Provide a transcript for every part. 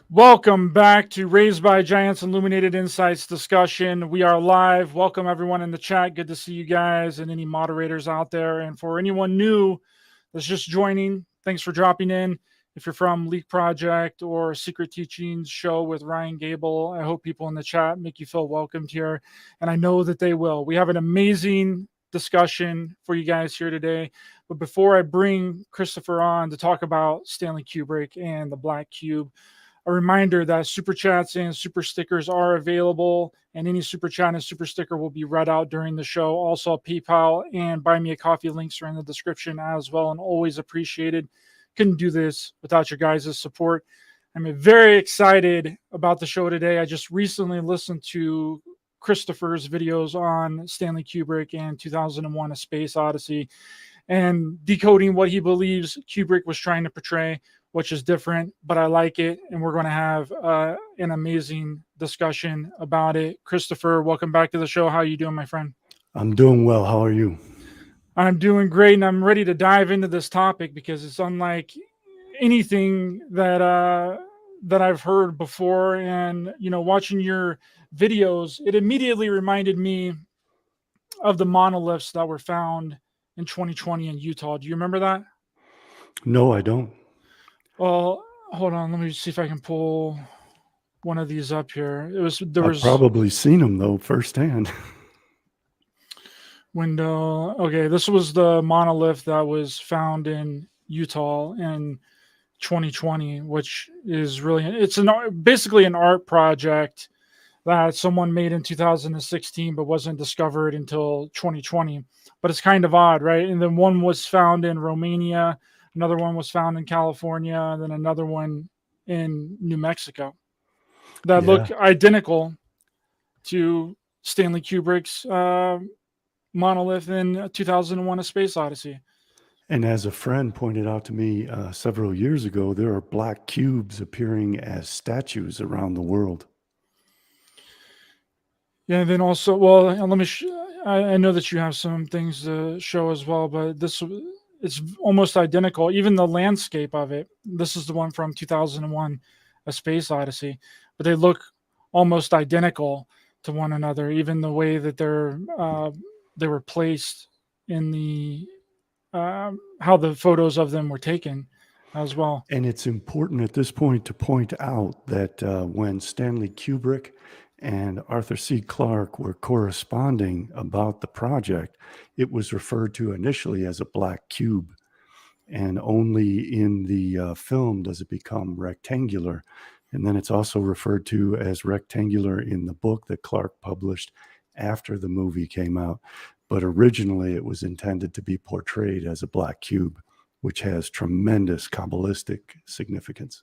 Welcome back to Raised by Giants Illuminated Insights discussion. We are live. Welcome everyone in the chat. Good to see you guys and any moderators out there. And for anyone new that's just joining, thanks for dropping in. If you're from Leak Project or Secret Teachings show with Ryan Gable, I hope people in the chat make you feel welcomed here. And I know that they will. We have an amazing discussion for you guys here today. But before I bring Christopher on to talk about Stanley Kubrick and the Black Cube, a reminder that super chats and super stickers are available, and any super chat and super sticker will be read out during the show. Also, PayPal and Buy Me a Coffee links are in the description as well, and always appreciated. Couldn't do this without your guys' support. I'm very excited about the show today. I just recently listened to Christopher's videos on Stanley Kubrick and 2001: A Space Odyssey, and decoding what he believes Kubrick was trying to portray, which is different, but I like it. And we're going to have an amazing discussion about it. Christopher, welcome back to the show. How are you doing, my friend? I'm doing well. How are you? I'm doing great, and I'm ready to dive into this topic because it's unlike anything that I've heard before. And watching your videos, it immediately reminded me of the monoliths that were found in 2020 in Utah. Do you remember that? No, I don't. Well, hold on. Let me see if I can pull one of these up here. I've probably seen them though firsthand. Window. Okay, this was the monolith that was found in Utah in 2020, which is it's basically an art project that someone made in 2016 but wasn't discovered until 2020. But it's kind of odd, right? And then one was found in Romania, another one was found in California, and then another one in New Mexico that look identical to Stanley Kubrick's monolith in 2001: A Space Odyssey. And as a friend pointed out to me several years ago, there are black cubes appearing as statues around the world. Yeah, and then also, well, let me. I know that you have some things to show as well, but it's almost identical. Even the landscape of it. This is the one from 2001: A Space Odyssey, but they look almost identical to one another. Even the way that they were placed in the how the photos of them were taken as well. And it's important at this point to point out that when Stanley Kubrick and Arthur C. Clarke were corresponding about the project, it was referred to initially as a black cube. And only in the film does it become rectangular. And then it's also referred to as rectangular in the book that Clarke published after the movie came out. But originally it was intended to be portrayed as a black cube, which has tremendous Kabbalistic significance.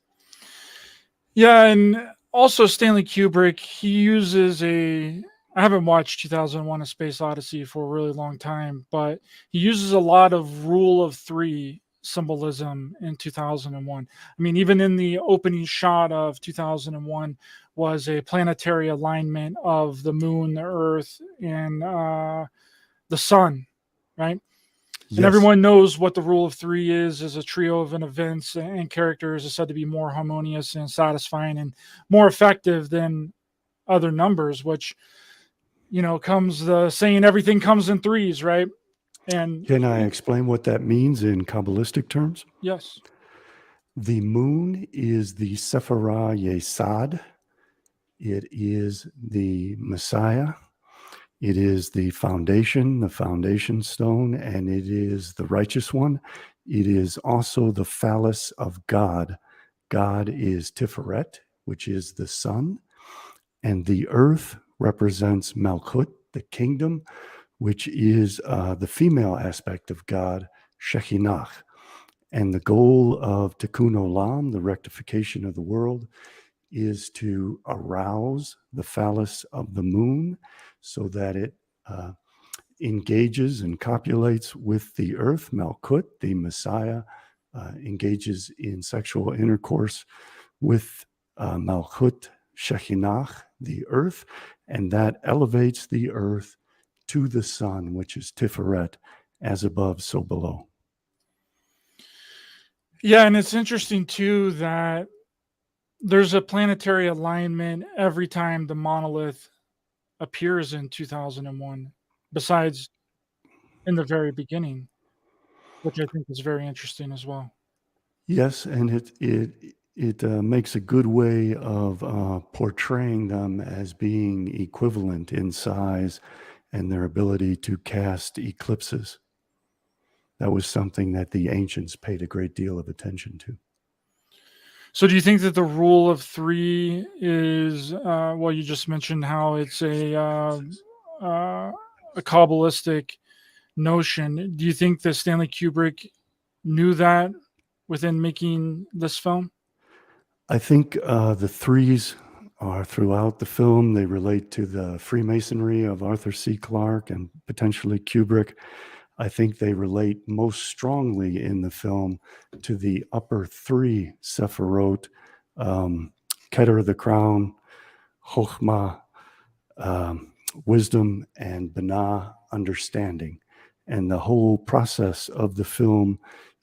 Yeah, and also Stanley Kubrick, he uses I haven't watched 2001: A Space Odyssey for a really long time, but he uses a lot of rule of three symbolism in 2001. I mean, even in the opening shot of 2001 was a planetary alignment of the moon, the earth, and the sun, right? Yes. And everyone knows what the rule of three is a trio of events and characters is said to be more harmonious and satisfying and more effective than other numbers, which, comes the saying everything comes in threes, right? And can I explain what that means in Kabbalistic terms? Yes. The moon is the Sephirah Yesod. It is the Messiah. It is the foundation stone, and it is the righteous one. It is also the phallus of God. God is Tiferet, which is the sun, and the earth represents Malkut, the kingdom, which is the female aspect of God, Shekhinah. And the goal of Tikkun Olam, the rectification of the world, is to arouse the phallus of the moon so that it engages and copulates with the earth. Malkut, the Messiah, engages in sexual intercourse with Malkut Shekhinah, the earth, and that elevates the earth to the sun, which is Tiferet, as above, so below. Yeah, and it's interesting too that there's a planetary alignment every time the monolith appears in 2001, besides in the very beginning, which I think is very interesting as well. Yes, and it makes a good way of portraying them as being equivalent in size and their ability to cast eclipses. That was something that the ancients paid a great deal of attention to. So, do you think that the rule of three is, well, you just mentioned how it's a Kabbalistic notion. Do you think that Stanley Kubrick knew that within making this film? I think the threes are throughout the film. They relate to the Freemasonry of Arthur C. Clarke and potentially Kubrick. I think they relate most strongly in the film to the upper three Sephirot, Keter the crown, Chokhmah, wisdom, and Binah, understanding. And the whole process of the film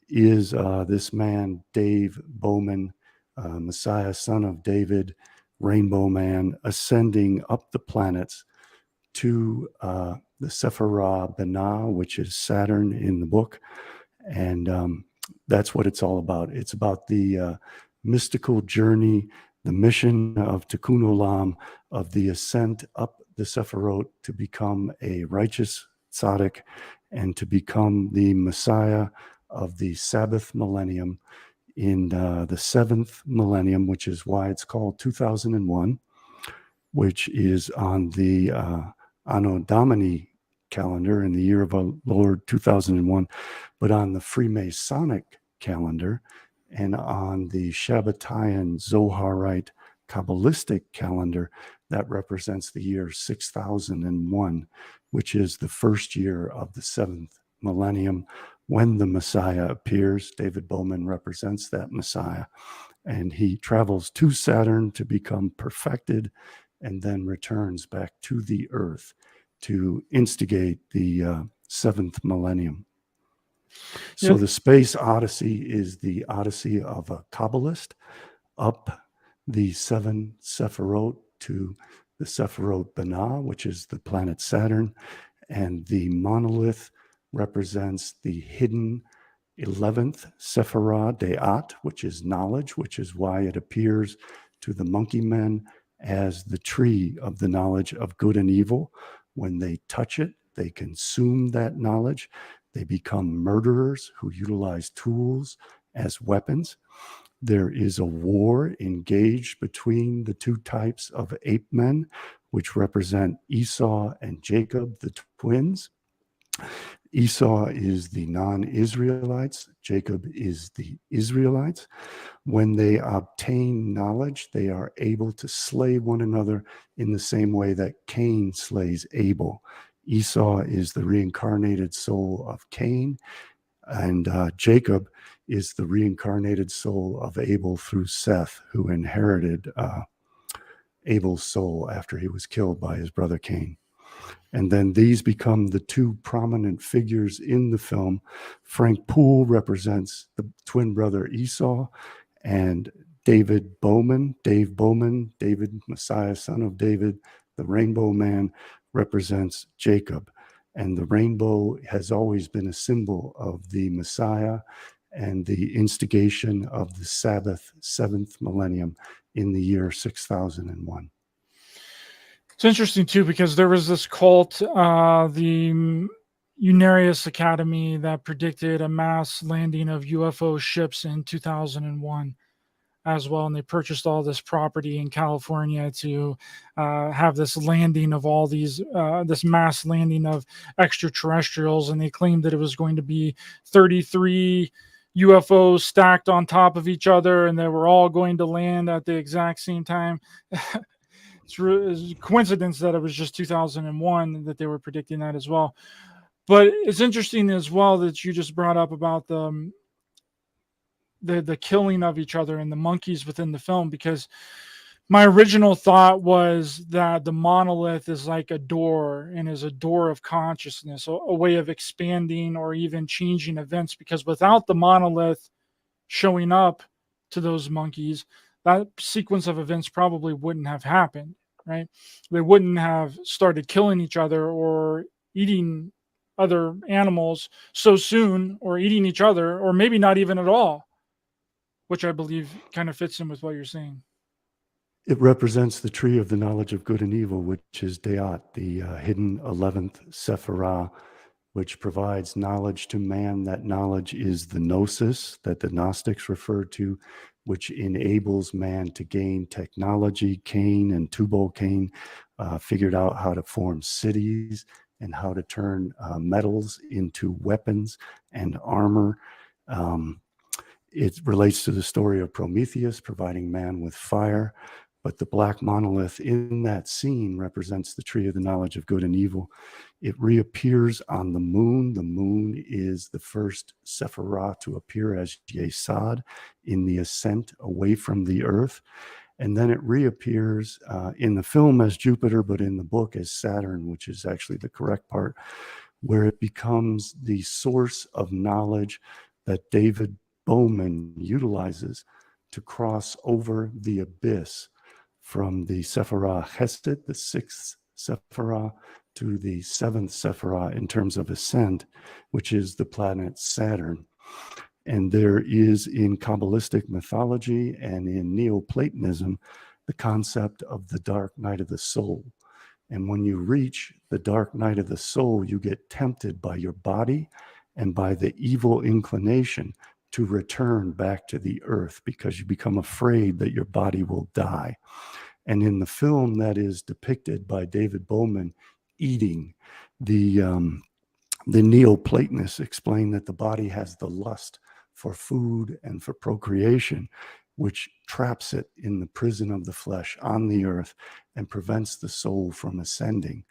is this man, Dave Bowman, Messiah, son of David, Rainbow Man, ascending up the planets to the Sephirah Binah, which is Saturn in the book. And that's what it's all about. It's about the mystical journey, the mission of Tikkun Olam, of the ascent up the Sephirot to become a righteous tzaddik and to become the Messiah of the Sabbath millennium in the seventh millennium, which is why it's called 2001, which is on the Anno Domini calendar in the year of our Lord 2001, but on the Freemasonic calendar and on the Shabbatayan Zoharite Kabbalistic calendar, that represents the year 6001, which is the first year of the seventh millennium when the Messiah appears. David Bowman represents that Messiah, and he travels to Saturn to become perfected and then returns back to the earth to instigate the seventh millennium. So the Space Odyssey is the odyssey of a Kabbalist up the seven Sephirot to the Sephirot Binah, which is the planet Saturn, and the monolith represents the hidden 11th Sephirah De'at, which is knowledge, which is why it appears to the monkey men as the tree of the knowledge of good and evil. When they touch it, they consume that knowledge. They become murderers who utilize tools as weapons. There is a war engaged between the two types of ape men, which represent Esau and Jacob, the twins. Esau is the non-Israelites. Jacob is the Israelites. When they obtain knowledge, they are able to slay one another in the same way that Cain slays Abel. Esau is the reincarnated soul of Cain, and Jacob is the reincarnated soul of Abel through Seth, who inherited Abel's soul after he was killed by his brother Cain. And then these become the two prominent figures in the film. Frank Poole represents the twin brother Esau, and Dave Bowman, David, Messiah, son of David, the Rainbow Man, represents Jacob. And the rainbow has always been a symbol of the Messiah and the instigation of the Sabbath, seventh millennium in the year 6001. It's interesting too, because there was this cult, the Unarius Academy, that predicted a mass landing of UFO ships in 2001 as well. And they purchased all this property in California to have this landing of all these, this mass landing of extraterrestrials. And they claimed that it was going to be 33 UFOs stacked on top of each other, and they were all going to land at the exact same time. It's a coincidence that it was just 2001 that they were predicting that as well. But it's interesting as well that you just brought up about the killing of each other and the monkeys within the film, because my original thought was that the monolith is like a door and is a door of consciousness, a way of expanding or even changing events, because without the monolith showing up to those monkeys, that sequence of events probably wouldn't have happened, right? They wouldn't have started killing each other or eating other animals so soon, or eating each other, or maybe not even at all, which I believe kind of fits in with what you're saying. It represents the tree of the knowledge of good and evil, which is Deat, the hidden 11th Sephirah, which provides knowledge to man. That knowledge is the gnosis that the Gnostics referred to, which enables man to gain technology. Cain and Tubal-Cain figured out how to form cities and how to turn metals into weapons and armor. It relates to the story of Prometheus providing man with fire. But the black monolith in that scene represents the tree of the knowledge of good and evil. It reappears on the moon. The moon is the first Sephirah to appear as Yesod in the ascent away from the earth. And then it reappears in the film as Jupiter, but in the book as Saturn, which is actually the correct part, where it becomes the source of knowledge that David Bowman utilizes to cross over the abyss from the Sephirah Chesed, the sixth Sephirah, to the seventh Sephirah in terms of ascent, which is the planet Saturn. And there is in Kabbalistic mythology and in Neoplatonism the concept of the dark night of the soul. And when you reach the dark night of the soul, you get tempted by your body and by the evil inclination to return back to the earth because you become afraid that your body will die. And in the film, that is depicted by David Bowman eating. The Neoplatonists explain that the body has the lust for food and for procreation, which traps it in the prison of the flesh on the earth and prevents the soul from ascending.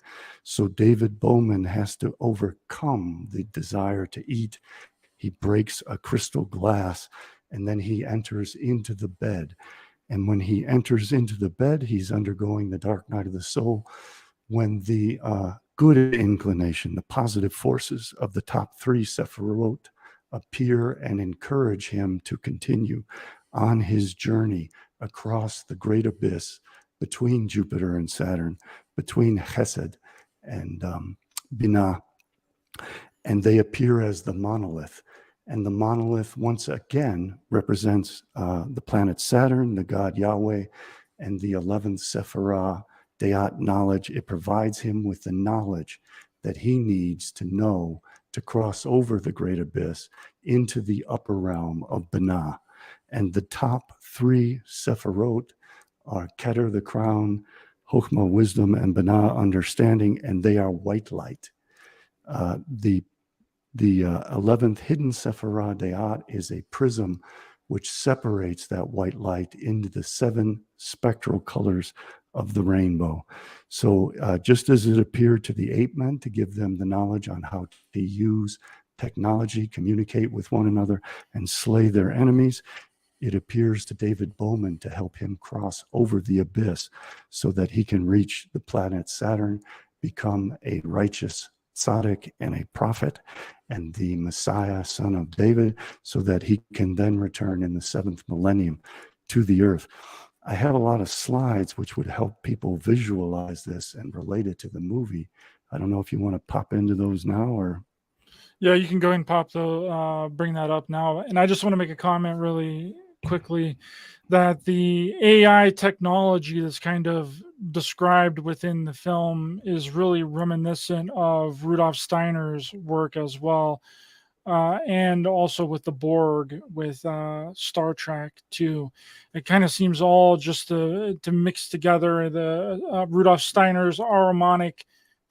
So David Bowman has to overcome the desire to eat. He breaks a crystal glass and then he enters into the bed. And when he enters into the bed, he's undergoing the dark night of the soul. When the good inclination, the positive forces of the top three Sephirot appear and encourage him to continue on his journey across the great abyss between Jupiter and Saturn, between Chesed and Binah. And they appear as the monolith. And the monolith, once again, represents the planet Saturn, the god Yahweh, and the 11th Sephirah, Deat knowledge. It provides him with the knowledge that he needs to know to cross over the great abyss into the upper realm of Binah. And the top three Sephirot are Keter, the crown, Chokhmah, wisdom, and Binah, understanding, and they are white light. The 11th hidden Sephirah Deat is a prism which separates that white light into the 7 spectral colors of the rainbow. So just as it appeared to the ape men to give them the knowledge on how to use technology, communicate with one another, and slay their enemies, it appears to David Bowman to help him cross over the abyss so that he can reach the planet Saturn, become a righteous tzaddik and a prophet, and the Messiah, son of David, so that he can then return in the 7th millennium to the earth. I have a lot of slides which would help people visualize this and relate it to the movie. I don't know if you want to pop into those now or... Yeah, you can go ahead and bring that up now. And I just want to make a comment really quickly that the AI technology that's kind of described within the film is really reminiscent of Rudolf Steiner's work as well. And also with the Borg, with Star Trek too. It kind of seems all just to mix together. The Rudolf Steiner's Ahrimanic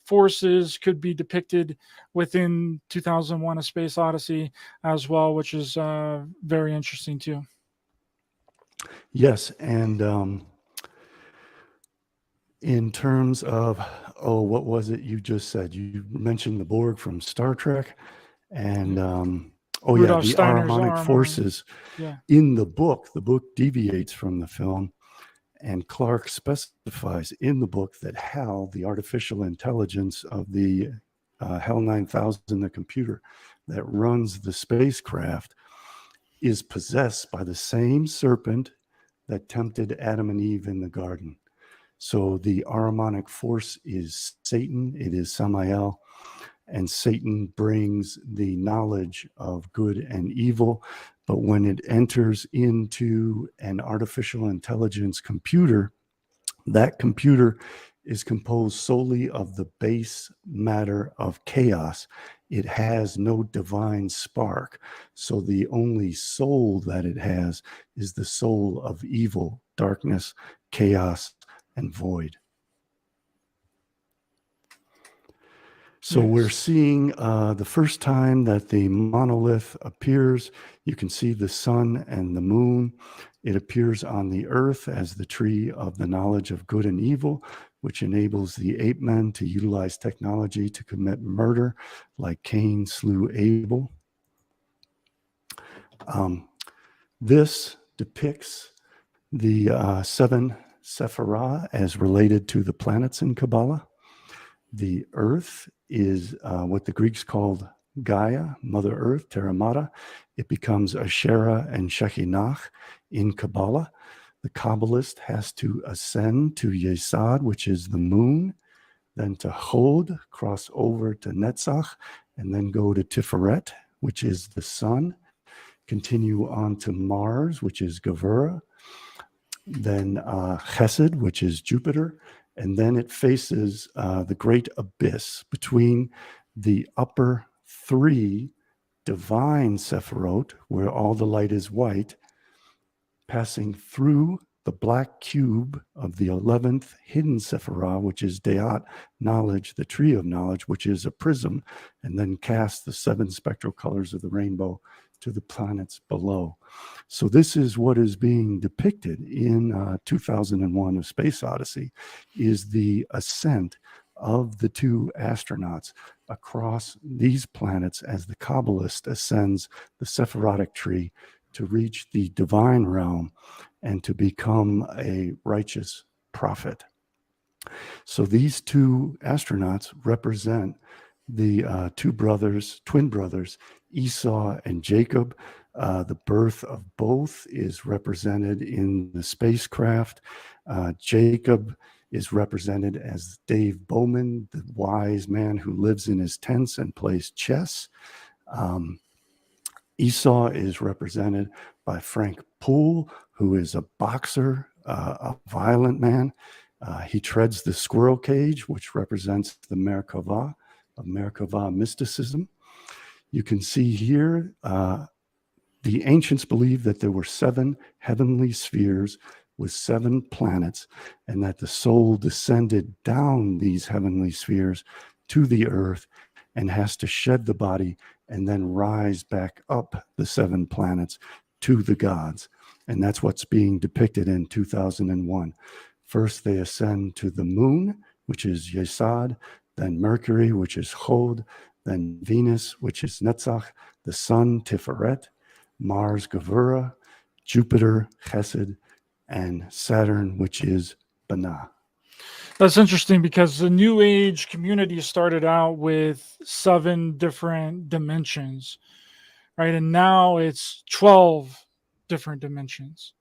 forces could be depicted within 2001: A Space Odyssey as well, which is very interesting too. Yes, and in terms of, what was it you just said? You mentioned the Borg from Star Trek, and Rudolf the Steiner's Ahrimanic forces. Yeah. In the book deviates from the film, and Clark specifies in the book that HAL, the artificial intelligence of the HAL 9000, the computer that runs the spacecraft, is possessed by the same serpent that tempted Adam and Eve in the garden. So the Ahrimanic force is Satan, it is Samael, and Satan brings the knowledge of good and evil. But when it enters into an artificial intelligence computer, that computer is composed solely of the base matter of chaos. It has no divine spark. So the only soul that it has is the soul of evil, darkness, chaos, and void. So Yes. we're seeing the first time that the monolith appears. You can see the sun and the moon. It appears on the earth as the tree of the knowledge of good and evil, which enables the ape men to utilize technology to commit murder, like Cain slew Abel. This depicts the 7 Sephirah as related to the planets in Kabbalah. The earth is what the Greeks called Gaia, Mother Earth, Terra Mata. It becomes Asherah and Shekinah in Kabbalah. The Kabbalist has to ascend to Yesod, which is the moon, then to Hod, cross over to Netzach, and then go to Tiferet, which is the sun, continue on to Mars, which is Gevurah, then Chesed, which is Jupiter, and then it faces the great abyss between the upper 3 divine Sephirot, where all the light is white, passing through the black cube of the 11th hidden Sephirah, which is Deat, knowledge, the tree of knowledge, which is a prism, and then cast the 7 spectral colors of the rainbow to the planets below. So this is what is being depicted in 2001: A Space Odyssey, is the ascent of the 2 astronauts across these planets as the Kabbalist ascends the Sephirotic tree to reach the divine realm and to become a righteous prophet. So these 2 astronauts represent the 2 brothers, twin brothers, Esau and Jacob. The birth of both is represented in the spacecraft. Jacob is represented as Dave Bowman, the wise man who lives in his tents and plays chess. Esau is represented by Frank Poole, who is a boxer, a violent man. He treads the squirrel cage, which represents the Merkavah of Merkavah mysticism. You can see here, the ancients believed that there were 7 heavenly spheres with 7 planets, and that the soul descended down these heavenly spheres to the earth and has to shed the body and then rise back up the 7 planets to the gods. And that's what's being depicted in 2001. First, they ascend to the moon, which is Yesod, then Mercury, which is Hod, then Venus, which is Netzach, the sun, Tiferet, Mars, Gevurah, Jupiter, Chesed, and Saturn, which is Binah. That's interesting because the New Age community started out with 7 different dimensions, right? And now it's 12 different dimensions.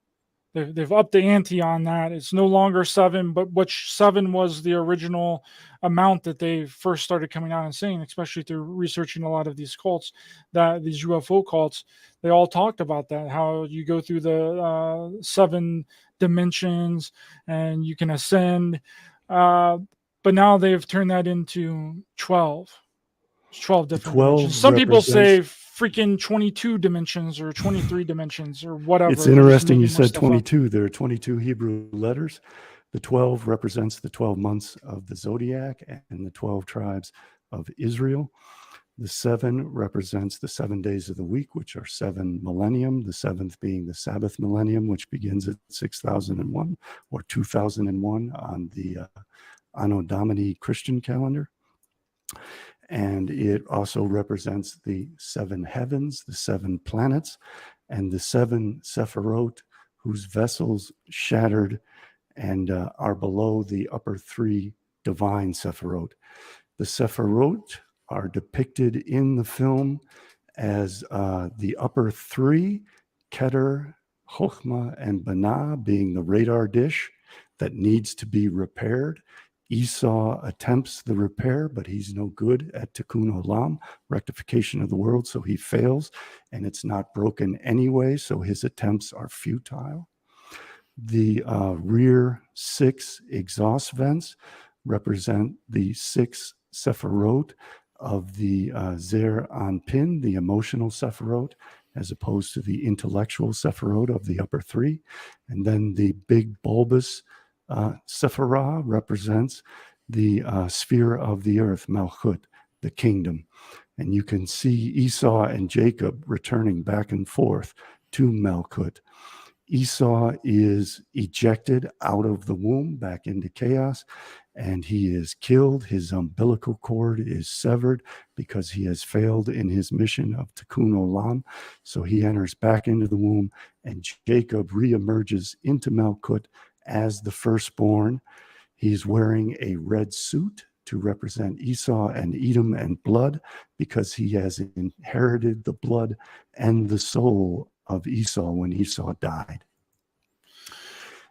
They've upped the ante on that. It's no longer 7, but which 7 was the original amount that they first started coming out and saying, especially through researching a lot of these cults, that these UFO cults, they all talked about that, how you go through the 7 dimensions and you can ascend. But now they've turned that into 12. It's 12 different 12 dimensions. Some people say represents- freaking 22 dimensions or 23 dimensions or whatever. It's They're just interesting you making more said stuff up. 22. There are 22 Hebrew letters. The 12 represents the 12 months of the zodiac and the 12 tribes of Israel. The 7 represents the 7 days of the week, which are 7 millennium, the 7th being the Sabbath millennium, which begins at 6001 or 2001 on the Anno Domini Christian calendar. And it also represents the 7 heavens, the 7 planets, and the 7 Sephirot, whose vessels shattered and are below the upper 3 divine Sephirot. The Sephirot are depicted in the film as the upper 3, Keter, Chokhmah and Binah being the radar dish that needs to be repaired. Esau attempts the repair, but he's no good at tikkun olam, rectification of the world, so he fails, and it's not broken anyway, so his attempts are futile. The rear 6 exhaust vents represent the 6 sephirot of the Zer Anpin, the emotional sephirot, as opposed to the intellectual sephirot of the upper 3. And then the big bulbous sephirah represents the sphere of the earth, Malchut, the kingdom. And you can see Esau and Jacob returning back and forth to Malchut. Esau is ejected out of the womb back into chaos, and he is killed. His umbilical cord is severed because he has failed in his mission of tikkun olam. So he enters back into the womb, and Jacob reemerges into Malchut as the firstborn. He's wearing a red suit to represent Esau and Edom and blood, because he has inherited the blood and the soul of Esau when Esau died.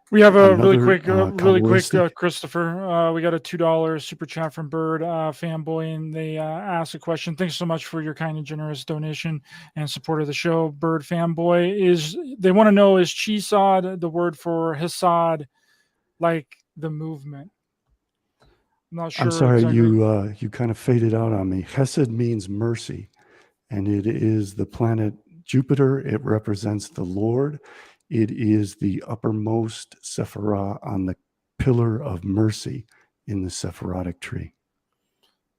We have a Another, really quick, Kabbalistic- Christopher. We got a $2 super chat from Bird Fanboy, and they ask a question. Thanks so much for your kind and generous donation and support of the show. Bird Fanboy they want to know, is Chisad the word for Hesad, like the movement? I'm not sure. I'm sorry, exactly. you kind of faded out on me. Chesed means mercy, and it is the planet Jupiter. It represents the Lord. It is the uppermost sephirah on the pillar of mercy in the Sephirotic tree.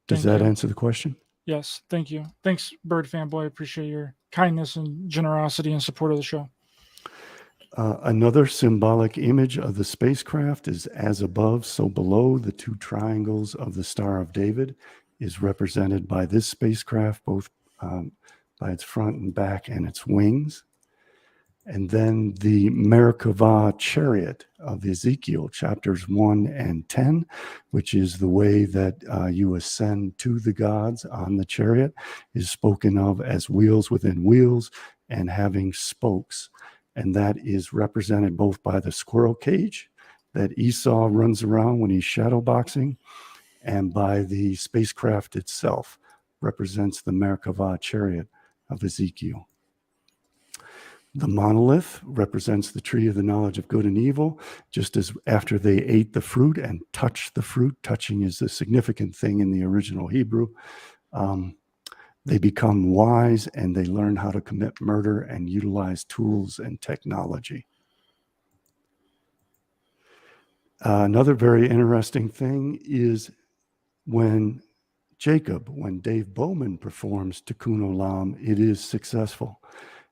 Does that answer the question? Yes, thank you. Thanks, Bird Fanboy. I appreciate your kindness and generosity and support of the show. Another symbolic image of the spacecraft is as above, so below. The 2 triangles of the Star of David is represented by this spacecraft, both by its front and back and its wings. And then the Merkavah chariot of Ezekiel, chapters 1 and 10, which is the way that you ascend to the gods on the chariot, is spoken of as wheels within wheels and having spokes. And that is represented both by the squirrel cage that Esau runs around when he's shadowboxing, and by the spacecraft itself, represents the Merkavah chariot of Ezekiel. The monolith represents the tree of the knowledge of good and evil, just as after they ate the fruit and touched the fruit. Touching is the significant thing in the original Hebrew. They become wise, and they learn how to commit murder and utilize tools and technology. Another very interesting thing is when Dave Bowman performs Tikkun Olam, it is successful.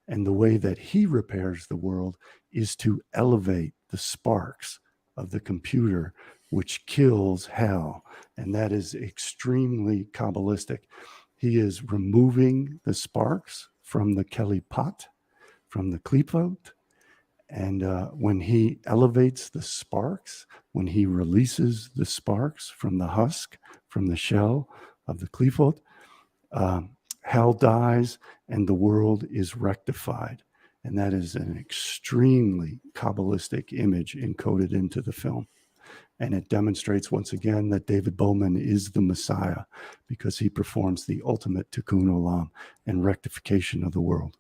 And the way that he repairs the world is to elevate the sparks of the computer, which kills hell. And that is extremely Kabbalistic. He is removing the sparks from the Kelipat, from the klipot. And when he elevates the sparks, when he releases the sparks from the husk, from the shell of the klipot, hell dies and the world is rectified. And that is an extremely Kabbalistic image encoded into the film. And it demonstrates once again that David Bowman is the Messiah, because he performs the ultimate tikkun olam and rectification of the world.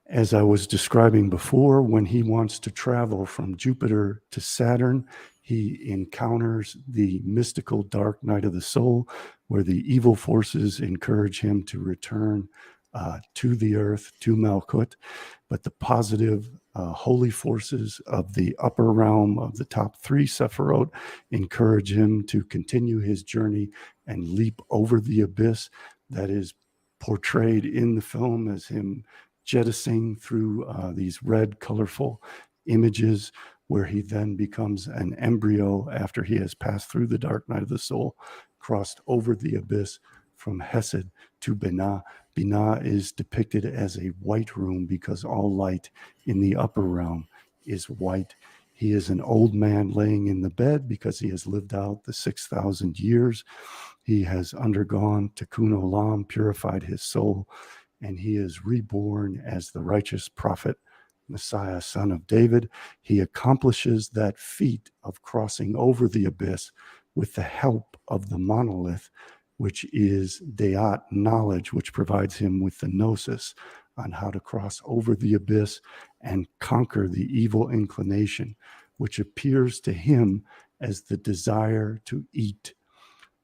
As I was describing before, when he wants to travel from Jupiter to Saturn, he encounters the mystical dark night of the soul, where the evil forces encourage him to return to the earth, to Malchut. But the positive holy forces of the upper realm of the top 3 Sephirot encourage him to continue his journey and leap over the abyss. That is portrayed in the film as him jettisoning through these red, colorful images, where he then becomes an embryo after he has passed through the dark night of the soul, crossed over the abyss from Hesed to Binah. Binah is depicted as a white room because all light in the upper realm is white. He is an old man laying in the bed because he has lived out the 6,000 years. He has undergone tikkun olam, purified his soul, and he is reborn as the righteous prophet Messiah, son of David. He accomplishes that feat of crossing over the abyss with the help of the monolith, which is Deat, knowledge, which provides him with the gnosis on how to cross over the abyss and conquer the evil inclination, which appears to him as the desire to eat.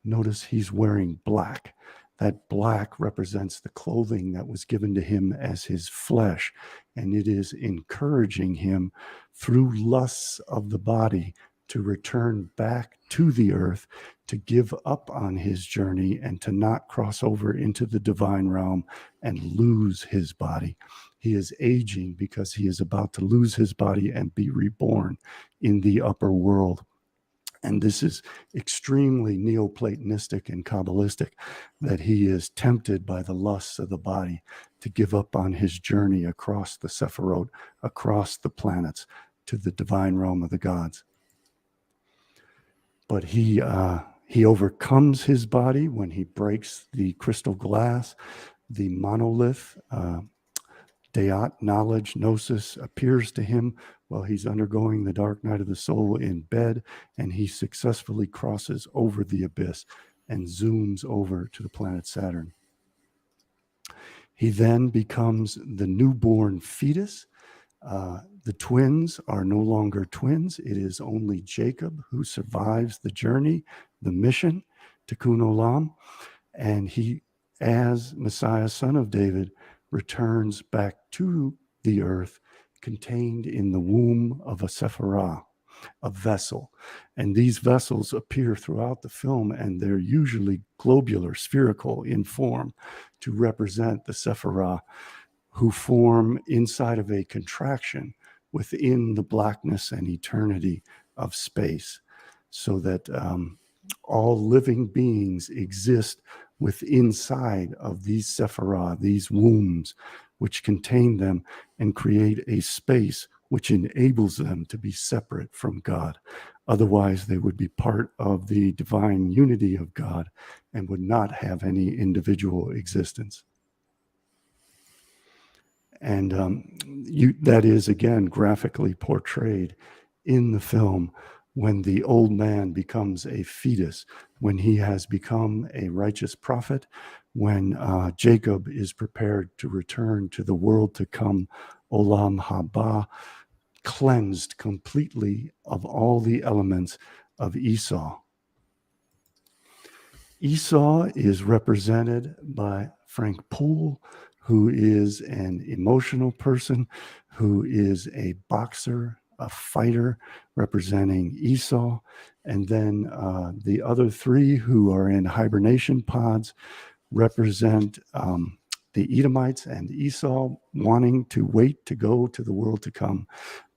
Notice he's wearing black. That black represents the clothing that was given to him as his flesh, and it is encouraging him through lusts of the body to return back to the earth, to give up on his journey and to not cross over into the divine realm and lose his body. He is aging because he is about to lose his body and be reborn in the upper world. And this is extremely Neoplatonistic and Kabbalistic, that he is tempted by the lusts of the body to give up on his journey across the Sephirot, across the planets, to the divine realm of the gods. But he overcomes his body when he breaks the crystal glass. The monolith, Deat, knowledge, gnosis, appears to him while he's undergoing the dark night of the soul in bed, and he successfully crosses over the abyss and zooms over to the planet Saturn. He then becomes the newborn fetus. The twins are no longer twins. It is only Jacob who survives the journey, the mission, Tikkun Olam, and he, as Messiah, son of David, returns back to the earth, contained in the womb of a sephirah, a vessel. And these vessels appear throughout the film, and they're usually globular, spherical in form, to represent the sephirah, who form inside of a contraction within the blackness and eternity of space, so that all living beings exist inside of these sephirah, these wombs, which contain them and create a space which enables them to be separate from God. Otherwise, they would be part of the divine unity of God and would not have any individual existence. And that is, again, graphically portrayed in the film when the old man becomes a fetus, when he has become a righteous prophet, when Jacob is prepared to return to the world to come, Olam Haba, cleansed completely of all the elements of Esau. Esau is represented by Frank Poole, who is an emotional person, who is a boxer, a fighter, representing Esau. And then the other three who are in hibernation pods represent the Edomites and Esau, wanting to wait to go to the world to come,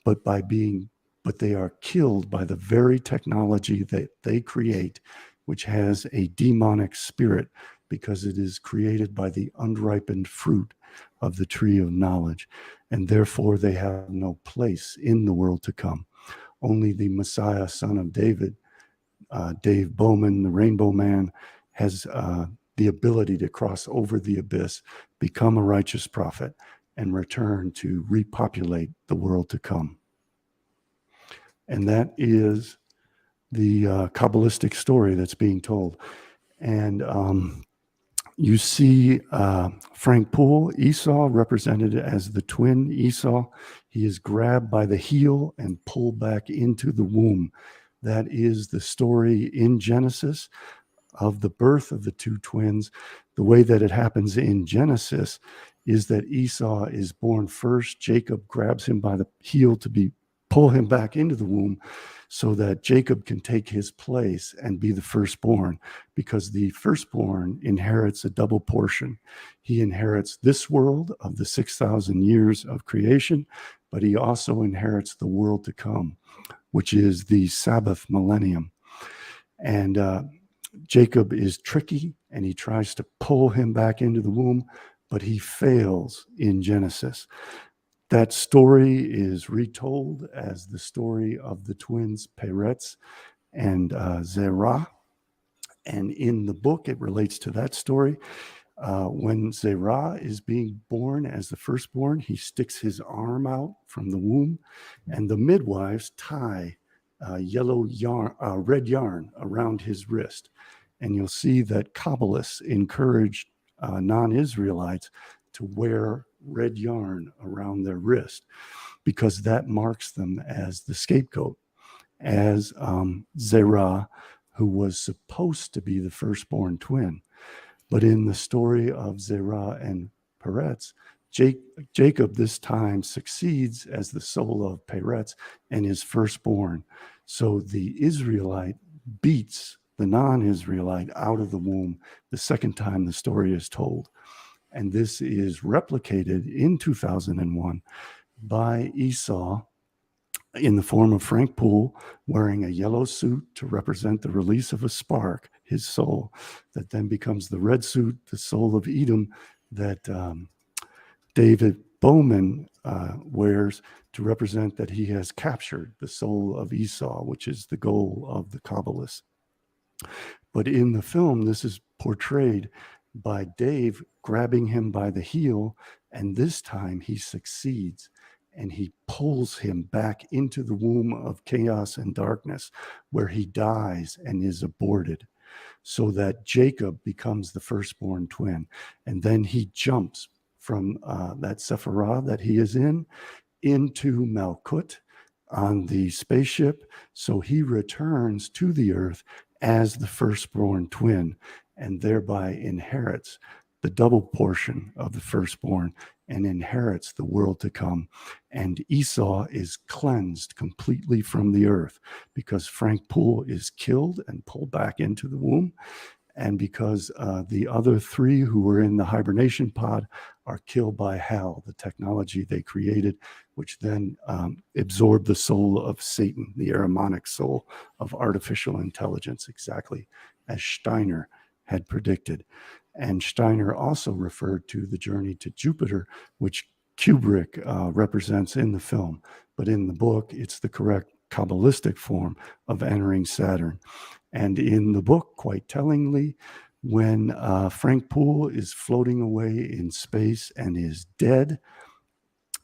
but they are killed by the very technology that they create, which has a demonic spirit, because it is created by the unripened fruit of the tree of knowledge, and therefore they have no place in the world to come. Only the Messiah, son of David, Dave Bowman, the Rainbow Man, has the ability to cross over the abyss, become a righteous prophet, and return to repopulate the world to come. And that is the Kabbalistic story that's being told. And you see Frank Poole, Esau, represented as the twin Esau. He is grabbed by the heel and pulled back into the womb. That is the story in Genesis of the birth of the two twins. The way that it happens in Genesis is that Esau is born first. Jacob grabs him by the heel to pull him back into the womb, so that Jacob can take his place and be the firstborn, because the firstborn inherits a double portion. He inherits this world of the 6,000 years of creation, but he also inherits the world to come, which is the Sabbath millennium. And Jacob is tricky, and he tries to pull him back into the womb, but he fails in Genesis. That story is retold as the story of the twins Peretz and Zerah. And in the book, it relates to that story. When Zerah is being born as the firstborn, he sticks his arm out from the womb, and the midwives tie red yarn around his wrist. And you'll see that Kabbalists encouraged non-Israelites to wear red yarn around their wrist because that marks them as the scapegoat, as Zerah, who was supposed to be the firstborn twin. But in the story of Zerah and Peretz, Jacob this time succeeds as the soul of Peretz and is firstborn. So the Israelite beats the non-Israelite out of the womb the second time the story is told. And this is replicated in 2001 by Esau in the form of Frank Poole wearing a yellow suit to represent the release of a spark, his soul, that then becomes the red suit, the soul of Edom, that David Bowman wears to represent that he has captured the soul of Esau, which is the goal of the Kabbalists. But in the film, this is portrayed by Dave grabbing him by the heel, and this time he succeeds, and he pulls him back into the womb of chaos and darkness, where he dies and is aborted, so that Jacob becomes the firstborn twin. And then he jumps from that Sephirah that he is in into Malkut on the spaceship. So he returns to the earth as the firstborn twin and thereby inherits the double portion of the firstborn and inherits the world to come. And Esau is cleansed completely from the earth because Frank Poole is killed and pulled back into the womb. And because the other three who were in the hibernation pod are killed by Hal, the technology they created, which then absorbed the soul of Satan, the Aramonic soul of artificial intelligence, exactly as Steiner had predicted. And Steiner also referred to the journey to Jupiter, which Kubrick represents in the film. But in the book, it's the correct Kabbalistic form of entering Saturn. And in the book, quite tellingly, when Frank Poole is floating away in space and is dead,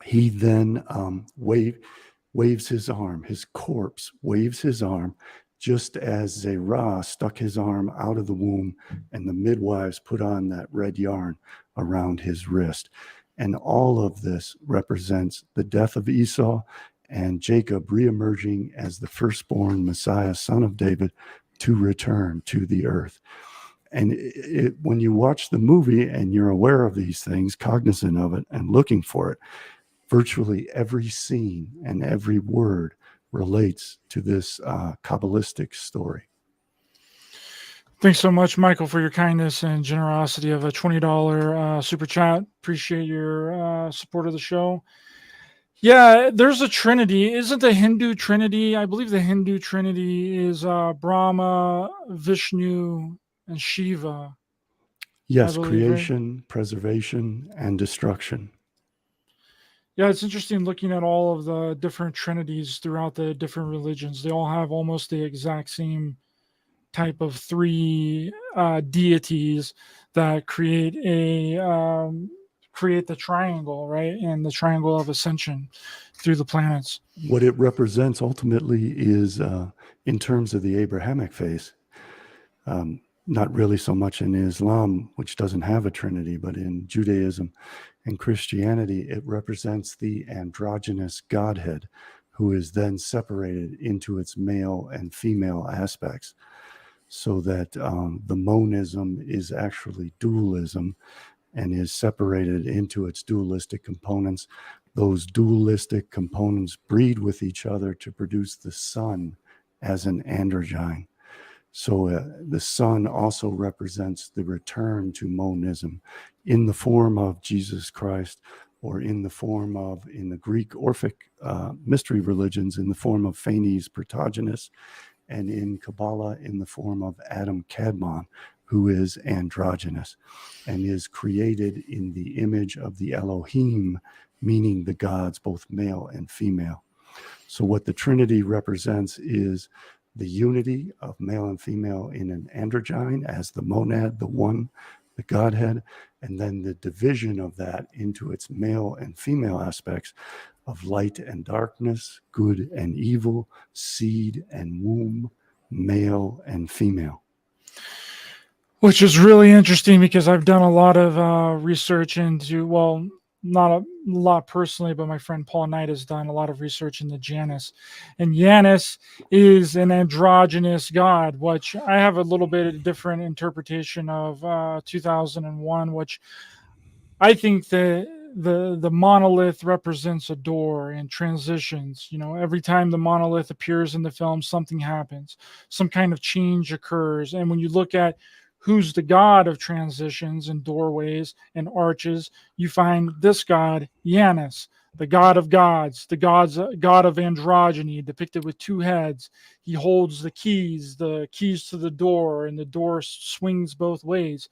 he then waves his arm. His corpse waves his arm, just as Zerah stuck his arm out of the womb and the midwives put on that red yarn around his wrist. And all of this represents the death of Esau and Jacob reemerging as the firstborn Messiah, son of David, to return to the earth. And when you watch the movie and you're aware of these things, cognizant of it and looking for it, virtually every scene and every word relates to this Kabbalistic story. Thanks so much, Michael, for your kindness and generosity of a $20 super chat. Appreciate your support of the show. Yeah, there's a Trinity. Isn't the Hindu Trinity? I believe the Hindu Trinity is Brahma, Vishnu, and Shiva. Yes, believe, creation, right? preservation, and destruction. Yeah, it's interesting looking at all of the different trinities throughout the different religions. They all have almost the exact same type of three deities that create the triangle, right? And the triangle of ascension through the planets. What it represents ultimately is, in terms of the Abrahamic faith, not really so much in Islam, which doesn't have a trinity, but in Judaism and Christianity, it represents the androgynous Godhead, who is then separated into its male and female aspects, so that the monism is actually dualism and is separated into its dualistic components. Those dualistic components breed with each other to produce the sun as an androgyne. So the sun also represents the return to monism in the form of Jesus Christ, or in the form of, in the Greek Orphic mystery religions, in the form of Phanes Protogenes, and in Kabbalah in the form of Adam Kadmon, who is androgynous and is created in the image of the Elohim, meaning the gods, both male and female. So what the Trinity represents is the unity of male and female in an androgyne as the monad, the one, the Godhead, and then the division of that into its male and female aspects of light and darkness, good and evil, seed and womb, male and female. Which is really interesting because I've done a lot of research into, well, not a lot personally, but my friend Paul Knight has done a lot of research into Janus. And Janus is an androgynous god, which I have a little bit of different interpretation of 2001, which I think the monolith represents a door and transitions. You know, every time the monolith appears in the film, something happens, some kind of change occurs. And when you look at who's the god of transitions and doorways and arches, you find this god, Janus, the god of gods, god of androgyny, depicted with two heads. He holds the keys to the door, and the door swings both ways,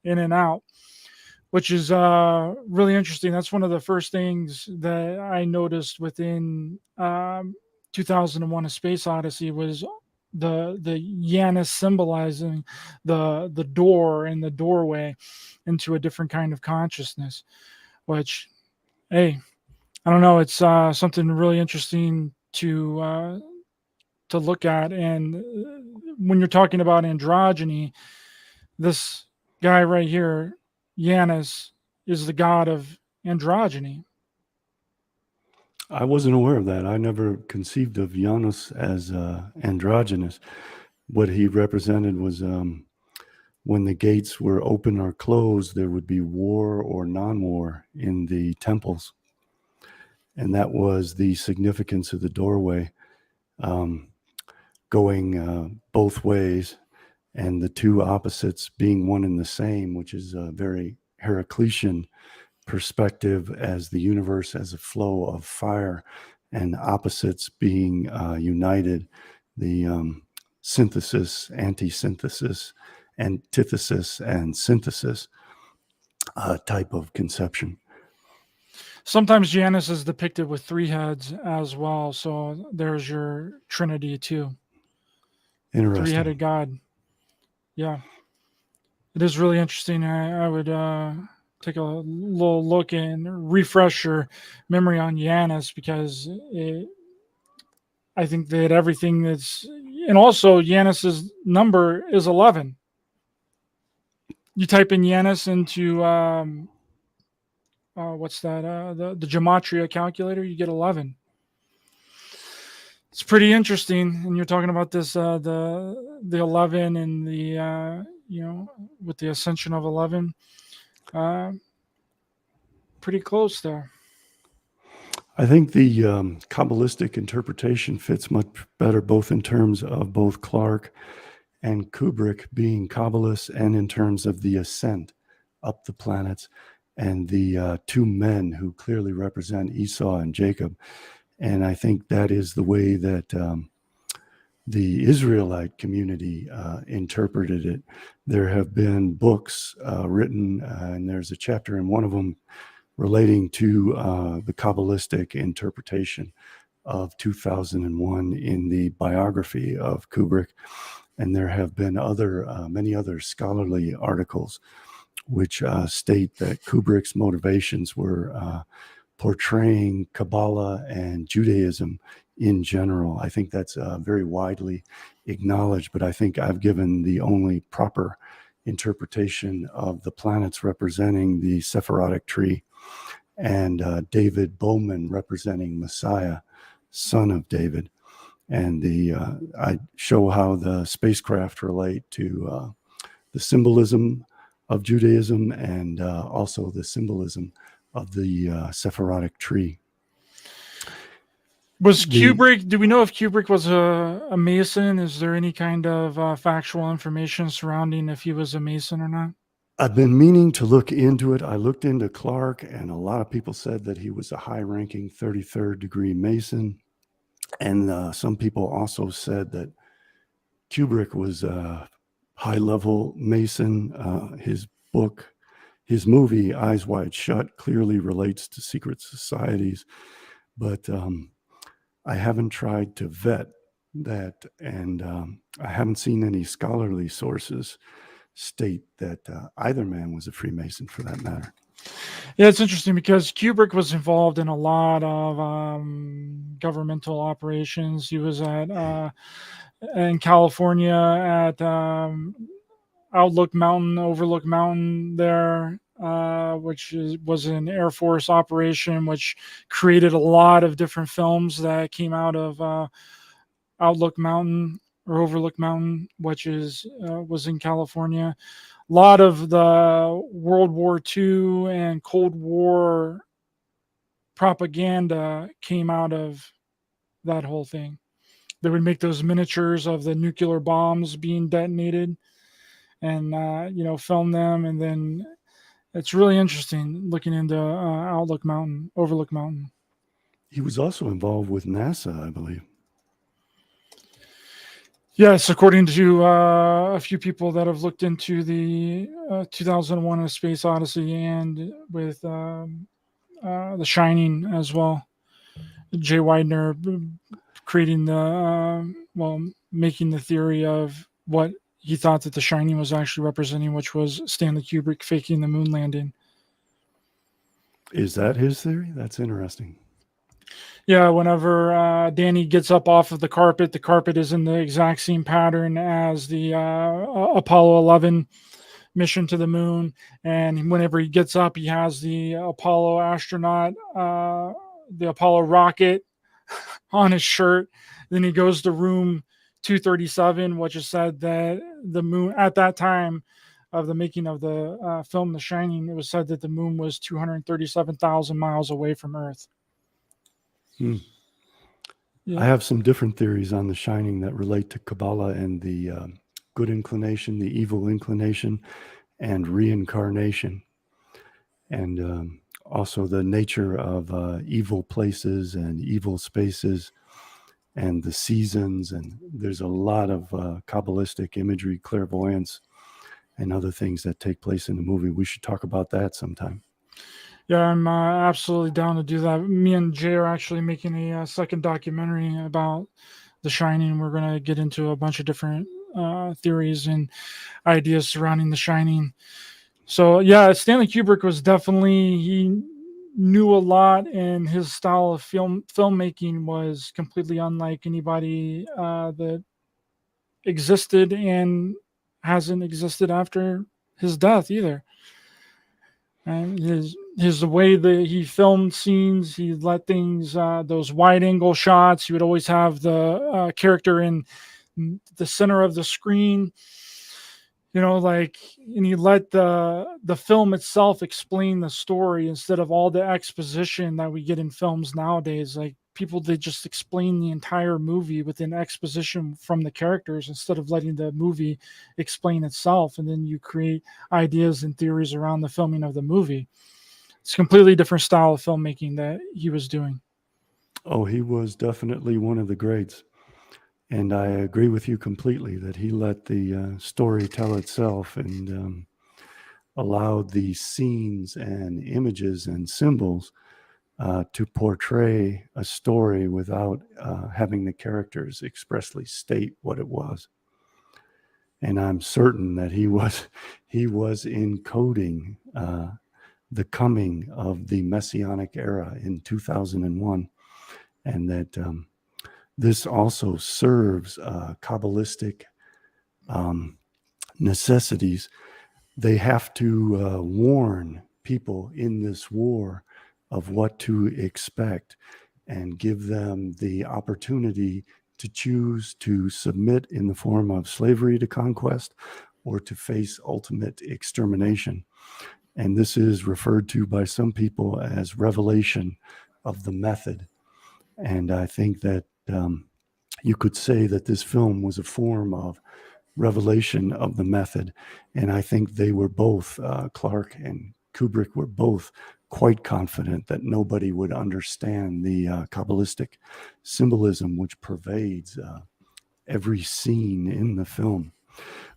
in and out, which is really interesting. That's one of the first things that I noticed within 2001: A Space Odyssey was the Janus symbolizing the door and the doorway into a different kind of consciousness. Which, hey, I don't know. It's something really interesting to look at. And when you're talking about androgyny, this guy right here, Janus, is the god of androgyny. I wasn't aware of that. I never conceived of Janus as androgynous. What he represented was when the gates were open or closed, there would be war or non-war in the temples. And that was the significance of the doorway going both ways, and the two opposites being one and the same, which is a very Heraclitean perspective, as the universe as a flow of fire, and opposites being united, the synthesis, anti-synthesis, antithesis, and synthesis type of conception. Sometimes Janus is depicted with three heads as well, so there's your Trinity too. Interesting. Three-headed god. Yeah, it is really interesting. I would take a little look and refresh your memory on Janus, because I think that everything that's, and also Janus's number is 11. You type in Janus into what's that? The gematria calculator, you get 11. It's pretty interesting, and you're talking about this the 11 and the with the ascension of 11. Pretty close there. I think the Kabbalistic interpretation fits much better, both in terms of both Clarke and Kubrick being Kabbalists, and in terms of the ascent up the planets, and the two men who clearly represent Esau and Jacob. And I think that is the way that the Israelite community interpreted it. There have been books written, and there's a chapter in one of them relating to the Kabbalistic interpretation of 2001 in the biography of Kubrick. And there have been many other scholarly articles which state that Kubrick's motivations were portraying Kabbalah and Judaism in general. I think that's very widely acknowledged, but I think I've given the only proper interpretation of the planets representing the Sephirotic tree, and David Bowman representing Messiah, son of David. And I show how the spacecraft relate to the symbolism of Judaism, and also the symbolism of the Sephirotic tree. Was Kubrick, do we know if Kubrick was a Mason? Is there any kind of factual information surrounding if he was a Mason or not? I've been meaning to look into it. I looked into Clarke, and a lot of people said that he was a high-ranking 33rd degree Mason. And some people also said that Kubrick was a high-level Mason. His movie, Eyes Wide Shut, clearly relates to secret societies. But I haven't tried to vet that, and I haven't seen any scholarly sources state that either man was a Freemason, for that matter. Yeah, it's interesting because Kubrick was involved in a lot of governmental operations. He was in California at Overlook Mountain there, which was an Air Force operation, which created a lot of different films that came out of Overlook Mountain, which was in California. A lot of the World War II and Cold War propaganda came out of that whole thing. They would make those miniatures of the nuclear bombs being detonated and film them, and then it's really interesting looking into Overlook Mountain. He was also involved with NASA, I believe. Yes, according to a few people that have looked into the 2001: A Space Odyssey and with The Shining as well. Jay Widener creating making the theory of what he thought that The Shining was actually representing, which was Stanley Kubrick faking the moon landing. Is that his theory? That's interesting. Yeah, whenever Danny gets up off of the carpet is in the exact same pattern as the Apollo 11 mission to the moon. And whenever he gets up, he has the Apollo astronaut, the Apollo rocket on his shirt. Then he goes to room 237, which is said that the moon at that time of the making of the film The Shining, it was said that the moon was 237,000 miles away from Earth. Yeah. I have some different theories on The Shining that relate to Kabbalah and the good inclination, the evil inclination, and reincarnation, and also the nature of evil places and evil spaces and the seasons. And there's a lot of Kabbalistic imagery, clairvoyance, and other things that take place in the movie. We should talk about that sometime. Yeah, I'm absolutely down to do that. Me and Jay are actually making a second documentary about The Shining. We're going to get into a bunch of different theories and ideas surrounding The Shining. So, yeah, Stanley Kubrick was he knew a lot, and his style of filmmaking was completely unlike anybody that existed and hasn't existed after his death either. And the way that he filmed scenes, he let things, those wide angle shots, he would always have the character in the center of the screen, and he let the film itself explain the story instead of all the exposition that we get in films nowadays. Like, people, they just explain the entire movie within exposition from the characters instead of letting the movie explain itself, and then you create ideas and theories around the filming of the movie. It's a completely different style of filmmaking that he was doing. Oh, he was definitely one of the greats. And I agree with you completely that he let the story tell itself and allowed the scenes and images and symbols to portray a story without having the characters expressly state what it was. And I'm certain that he was encoding the coming of the Messianic era in 2001, and that this also serves Kabbalistic necessities. They have to warn people in this war of what to expect and give them the opportunity to choose to submit in the form of slavery to conquest or to face ultimate extermination. And this is referred to by some people as revelation of the method. And I think that you could say that this film was a form of revelation of the method. And I think they were both, Clark and Kubrick were both quite confident that nobody would understand the Kabbalistic symbolism which pervades every scene in the film.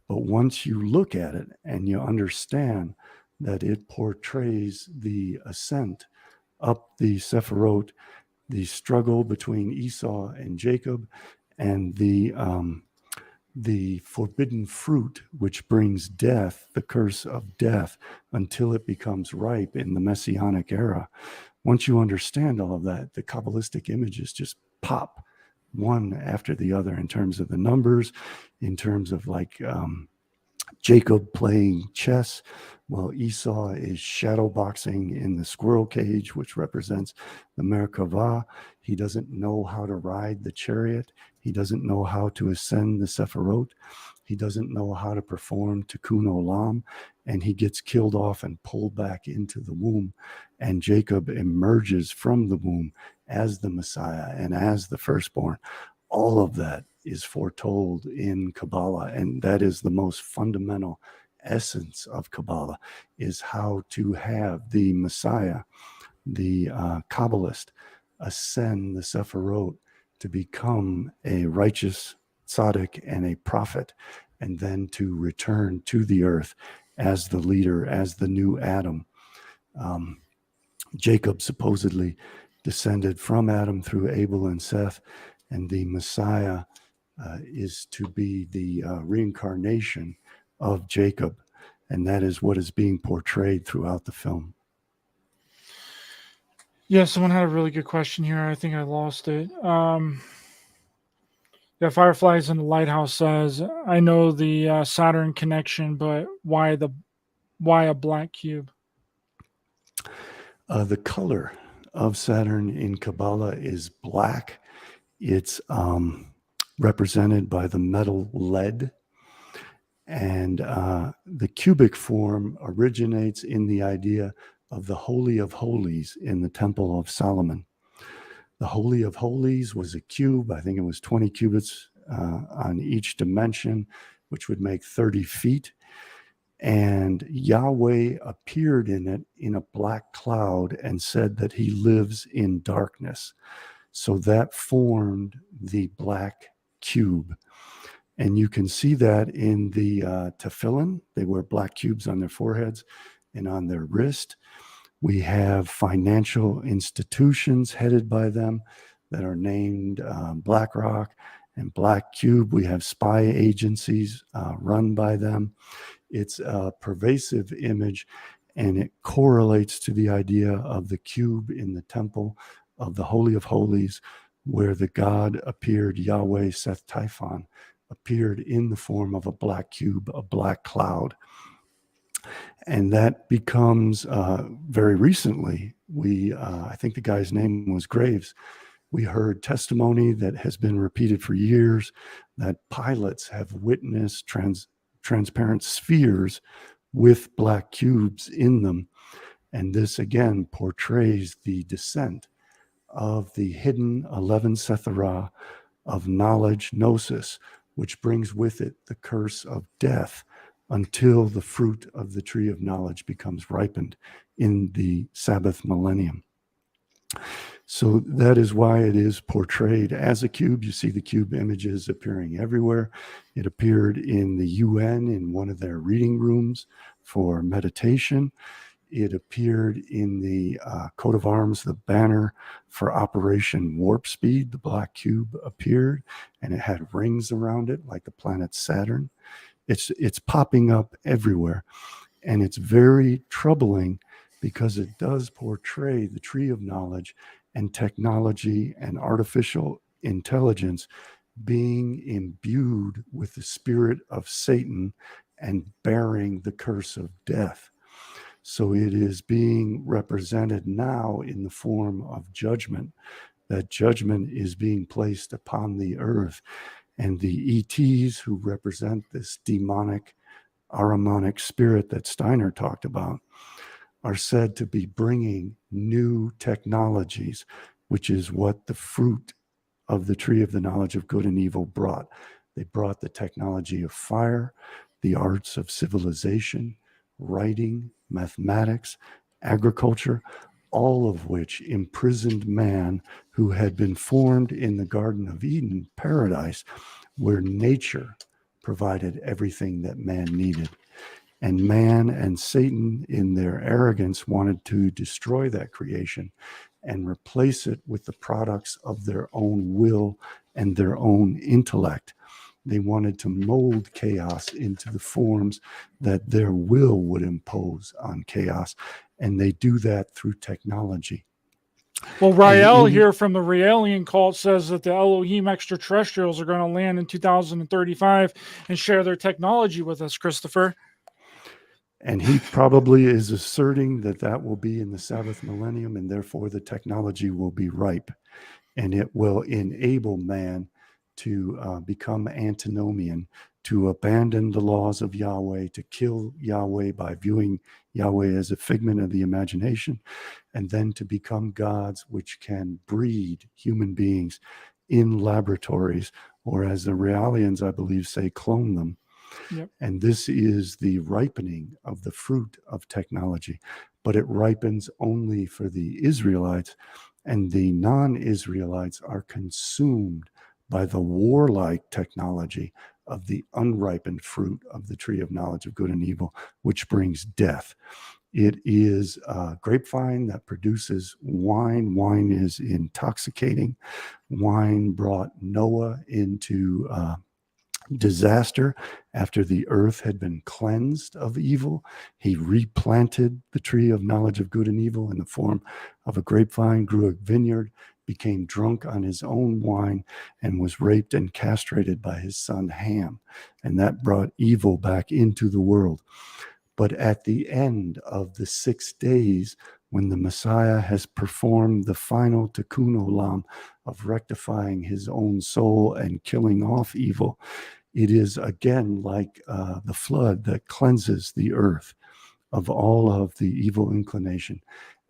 But once you look at it and you understand that it portrays the ascent up the Sephirot, the struggle between Esau and Jacob, and the the forbidden fruit, which brings death, the curse of death, until it becomes ripe in the Messianic era. Once you understand all of that, the Kabbalistic images just pop one after the other in terms of the numbers, in terms of like Jacob playing chess while Esau is shadow boxing in the squirrel cage, which represents the Merkavah. He doesn't know how to ride the chariot. He doesn't know how to ascend the Sephirot. He doesn't know how to perform Tikkun Olam, and he gets killed off and pulled back into the womb. And Jacob emerges from the womb as the Messiah and as the firstborn. All of that is foretold in Kabbalah, and that is the most fundamental essence of Kabbalah, is how to have the Messiah, the Kabbalist, ascend the Sephirot to become a righteous tzaddik and a prophet, and then to return to the earth as the leader, as the new Adam. Jacob supposedly descended from Adam through Abel and Seth, and the Messiah is to be the reincarnation of Jacob, and that is what is being portrayed throughout the film. Yeah, someone had a really good question here. I think I lost it. Yeah, Fireflies in the Lighthouse says, I know the Saturn connection, but why a black cube? The color of Saturn in Kabbalah is black. It's represented by the metal lead. And the cubic form originates in the idea of the Holy of Holies in the Temple of Solomon. The Holy of Holies was a cube. I think it was 20 cubits on each dimension, which would make 30 feet. And Yahweh appeared in it in a black cloud and said that he lives in darkness. So that formed the black cube. And you can see that in the tefillin. They wear black cubes on their foreheads and on their wrist. We have financial institutions headed by them that are named BlackRock and Black Cube. We have spy agencies run by them. It's a pervasive image, and it correlates to the idea of the cube in the temple of the Holy of Holies, where the God appeared, Yahweh Seth Typhon, appeared in the form of a black cube, a black cloud. And that becomes very recently, I think the guy's name was Graves. We heard testimony that has been repeated for years that pilots have witnessed transparent spheres with black cubes in them. And this again portrays the descent of the hidden 11 Sephirah of knowledge, gnosis, which brings with it the curse of death until the fruit of the tree of knowledge becomes ripened in the Sabbath millennium. So that is why it is portrayed as a cube. You see the cube images appearing everywhere. It appeared in the UN in one of their reading rooms for meditation. It appeared in the coat of arms, the banner for Operation Warp Speed. The black cube appeared, and it had rings around it like the planet Saturn. It's popping up everywhere, and it's very troubling because it does portray the tree of knowledge and technology and artificial intelligence being imbued with the spirit of Satan and bearing the curse of death. So it is being represented now in the form of judgment. That judgment is being placed upon the earth. And the ETs who represent this demonic, Ahrimanic spirit that Steiner talked about are said to be bringing new technologies, which is what the fruit of the tree of the knowledge of good and evil brought. They brought the technology of fire, the arts of civilization, writing, mathematics, agriculture, all of which imprisoned man who had been formed in the Garden of Eden, paradise, where nature provided everything that man needed. And man and Satan, in their arrogance, wanted to destroy that creation and replace it with the products of their own will and their own intellect. They wanted to mold chaos into the forms that their will would impose on chaos. And they do that through technology. Well, Rael here from the Raelian cult says that the Elohim extraterrestrials are going to land in 2035 and share their technology with us, Christopher. And he probably is asserting that that will be in the seventh millennium, and therefore the technology will be ripe, and it will enable man to become antinomian, to abandon the laws of Yahweh, to kill Yahweh by viewing Yahweh as a figment of the imagination, and then to become gods which can breed human beings in laboratories, or as the Raelians, I believe, say, clone them. Yep. And this is the ripening of the fruit of technology, but it ripens only for the Israelites, and the non-Israelites are consumed by the warlike technology of the unripened fruit of the tree of knowledge of good and evil, which brings death. It is a grapevine that produces wine. Wine is intoxicating. Wine brought Noah into disaster after the earth had been cleansed of evil. He replanted the tree of knowledge of good and evil in the form of a grapevine, grew a vineyard, became drunk on his own wine, and was raped and castrated by his son Ham. And that brought evil back into the world. But at the end of the 6 days, when the Messiah has performed the final tikkun olam of rectifying his own soul and killing off evil, it is again like the flood that cleanses the earth of all of the evil inclination.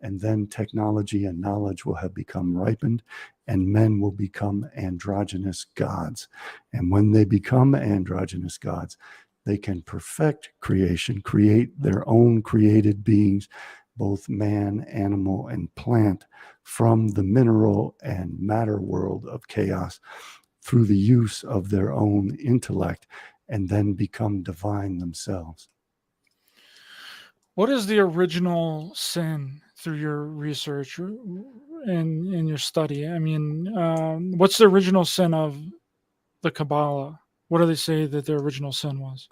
And then technology and knowledge will have become ripened, and men will become androgynous gods. And when they become androgynous gods, they can perfect creation, create their own created beings, both man, animal, and plant, from the mineral and matter world of chaos through the use of their own intellect, and then become divine themselves. What is the original sin through your research and in your study? I mean, what's the original sin of the Kabbalah? What do they say that the original sin was?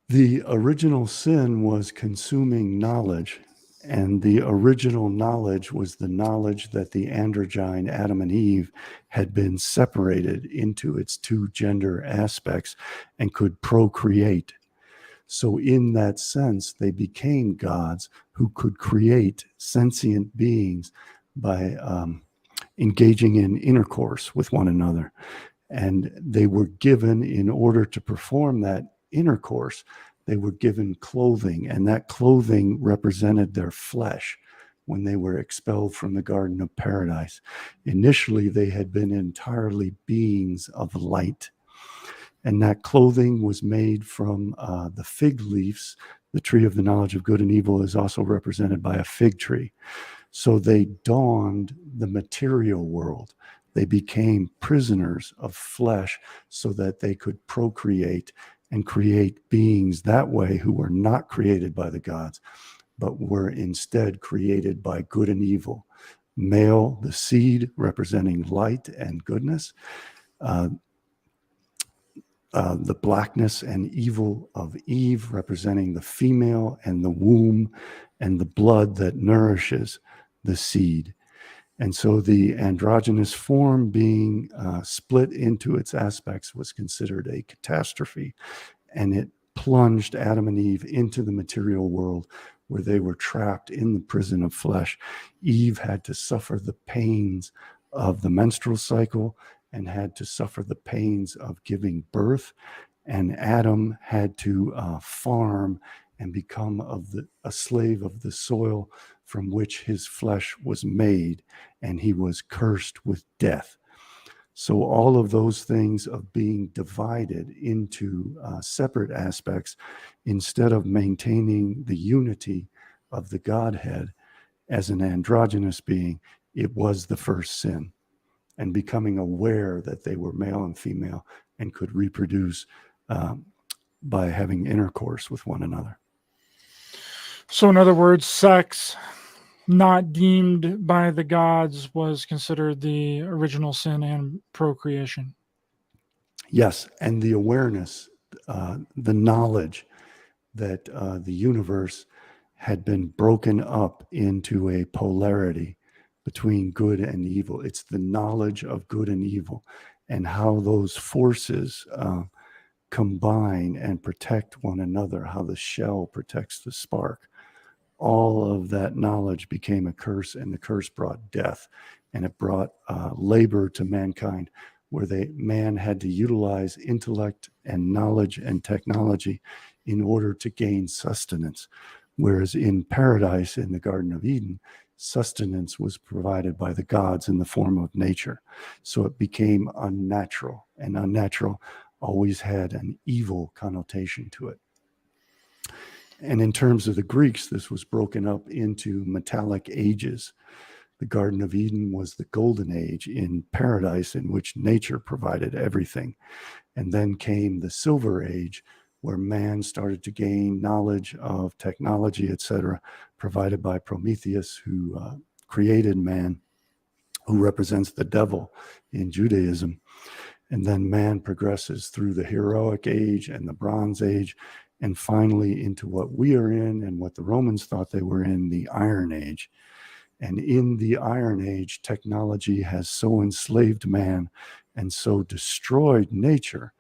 The original sin was consuming knowledge, and the original knowledge was the knowledge that the androgyne Adam and Eve had been separated into its two gender aspects and could procreate. So in that sense, they became gods who could create sentient beings by engaging in intercourse with one another. And they were given, in order to perform that intercourse, they were given clothing, and that clothing represented their flesh when they were expelled from the Garden of Paradise. Initially, they had been entirely beings of light, and that clothing was made from the fig leaves. The tree of the knowledge of good and evil is also represented by a fig tree. So they donned the material world. They became prisoners of flesh so that they could procreate and create beings that way who were not created by the gods, but were instead created by good and evil. Male, the seed, representing light and goodness, the blackness and evil of Eve, representing the female, and the womb and the blood that nourishes the seed. And so the androgynous form being split into its aspects was considered a catastrophe, and it plunged Adam and Eve into the material world where they were trapped in the prison of flesh. Eve had to suffer the pains of the menstrual cycle and had to suffer the pains of giving birth, and Adam had to farm and become a slave of the soil from which his flesh was made, and he was cursed with death. So all of those things of being divided into separate aspects, instead of maintaining the unity of the Godhead as an androgynous being, it was the first sin. And becoming aware that they were male and female and could reproduce by having intercourse with one another. So in other words, sex not deemed by the gods was considered the original sin and procreation. Yes, and the awareness, the knowledge that the universe had been broken up into a polarity between good and evil. It's the knowledge of good and evil and how those forces combine and protect one another, how the shell protects the spark. All of that knowledge became a curse, and the curse brought death, and it brought labor to mankind, where man had to utilize intellect and knowledge and technology in order to gain sustenance. Whereas in paradise, in the Garden of Eden, sustenance was provided by the gods in the form of nature. So it became unnatural, and unnatural always had an evil connotation to it. And in terms of the Greeks, this was broken up into metallic ages. The Garden of Eden was the golden age in paradise, in which nature provided everything. And then came the silver age, where man started to gain knowledge of technology, etc., provided by Prometheus, who created man, who represents the devil in Judaism. And then man progresses through the heroic age and the Bronze Age, and finally into what we are in and what the Romans thought they were in, the Iron Age. And in the Iron Age, technology has so enslaved man and so destroyed nature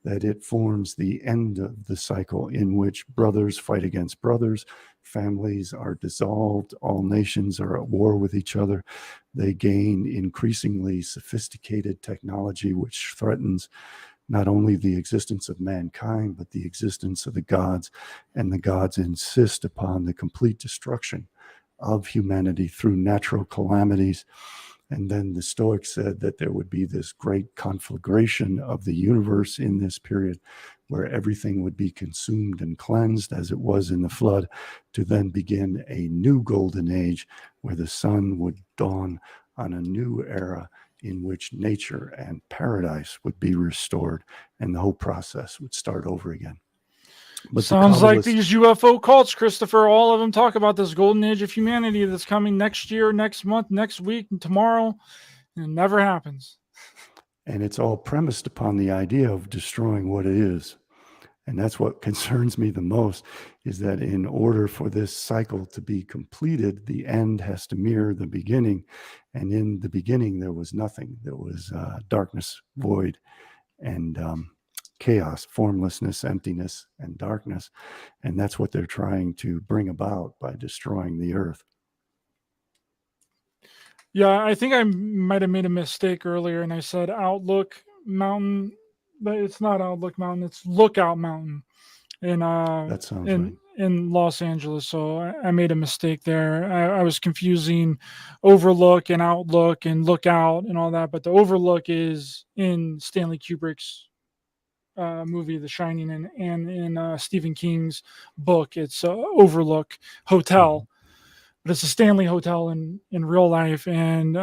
that it forms the end of the cycle in which brothers fight against brothers, families are dissolved, all nations are at war with each other. They gain increasingly sophisticated technology, which threatens not only the existence of mankind, but the existence of the gods. And the gods insist upon the complete destruction of humanity through natural calamities. And then the Stoics said that there would be this great conflagration of the universe in this period, where everything would be consumed and cleansed as it was in the flood, to then begin a new golden age where the sun would dawn on a new era in which nature and paradise would be restored, and the whole process would start over again. But sounds like these UFO cults, Christopher, all of them talk about this golden age of humanity that's coming next year, next month, next week, and tomorrow, and it never happens. And it's all premised upon the idea of destroying what it is. And that's what concerns me the most, is that in order for this cycle to be completed, the end has to mirror the beginning. And in the beginning, there was nothing. There was darkness, void, and chaos, formlessness, emptiness, and darkness. And that's what they're trying to bring about by destroying the earth. Yeah, I think I might have made a mistake earlier, and I said Outlook Mountain, but it's not Outlook Mountain, it's Lookout Mountain That sounds right. in Los Angeles. So I made a mistake there. I was confusing Overlook and Outlook and Lookout and all that, but the Overlook is in Stanley Kubrick's movie The Shining, and in Stephen King's book it's Overlook Hotel, but it's a Stanley Hotel in real life. And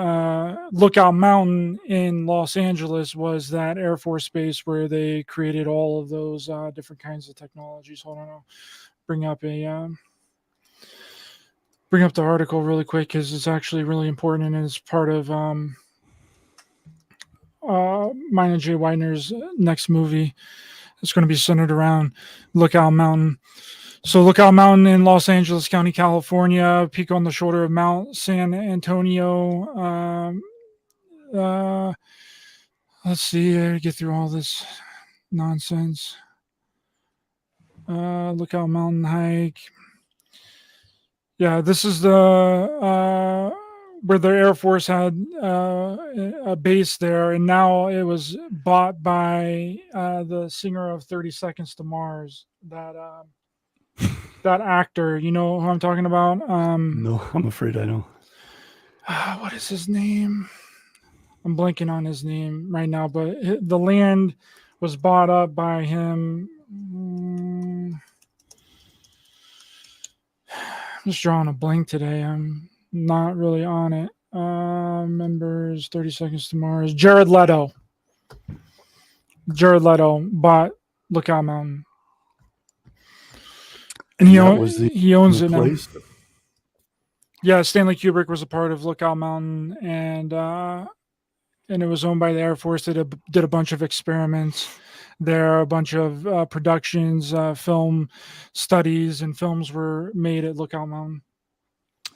Lookout Mountain in Los Angeles was that Air Force base where they created all of those different kinds of technologies. Hold on, I'll bring up the article really quick, because it's actually really important, and it's part of mine and Jay Widener's next movie. It's going to be centered around Lookout Mountain. So Lookout Mountain in Los Angeles County, California, peak on the shoulder of Mount San Antonio. Let's see, get through all this nonsense. Lookout Mountain hike. Yeah, this is the where the Air Force had a base there, and now it was bought by the singer of 30 Seconds to Mars, that actor. You know who I'm talking about? No, I'm afraid I don't. What is his name? I'm blanking on his name right now, but the land was bought up by him. I'm just drawing a blank today. I'm not really on it. Members, 30 Seconds to Mars. Jared Leto bought Lookout Mountain, and he owns it now. Yeah, Stanley Kubrick was a part of Lookout Mountain, and and it was owned by the Air Force. That did a bunch of experiments there, a bunch of productions, film studies, and films were made at Lookout Mountain.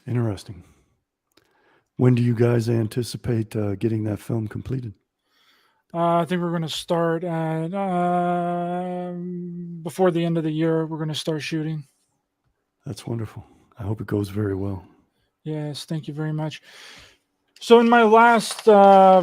Interesting. When do you guys anticipate getting that film completed? I think we're going to start at before the end of the year. We're going to start shooting. That's wonderful. I hope it goes very well. Yes, thank you very much. So in my last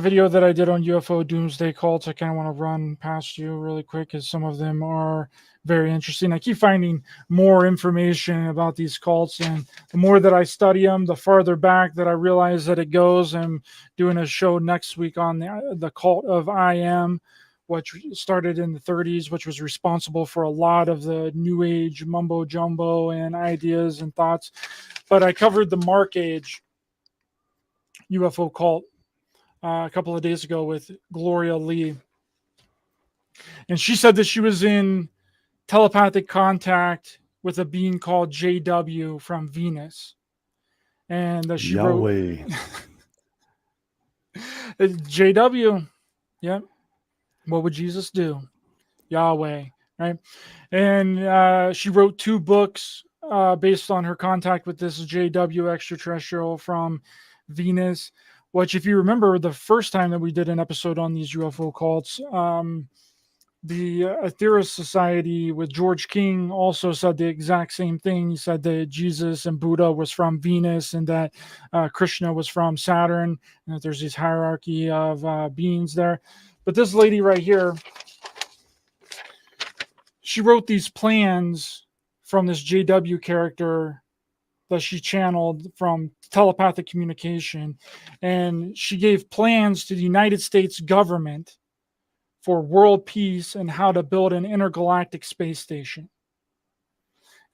video that I did on UFO doomsday cults, I kind of want to run past you really quick because some of them are very interesting. I keep finding more information about these cults, and the more that I study them, the farther back that I realize that it goes. I'm doing a show next week on the cult of I Am, which started in the 30s, which was responsible for a lot of the New Age mumbo jumbo and ideas and thoughts. But I covered the Mark Age UFO cult a couple of days ago with Gloria Lee. And she said that she was in telepathic contact with a being called JW from Venus. And that she Yahweh. wrote JW. Yep. What would Jesus do? Yahweh. Right. And she wrote 2 books based on her contact with this JW extraterrestrial from Venus, which, if you remember the first time that we did an episode on these UFO cults, the Atheist Society with George King also said the exact same thing. He said that Jesus and Buddha was from Venus, and that Krishna was from Saturn, and that there's this hierarchy of beings there. But this lady right here, she wrote these plans from this JW character that she channeled from telepathic communication, and she gave plans to the United States government for world peace and how to build an intergalactic space station.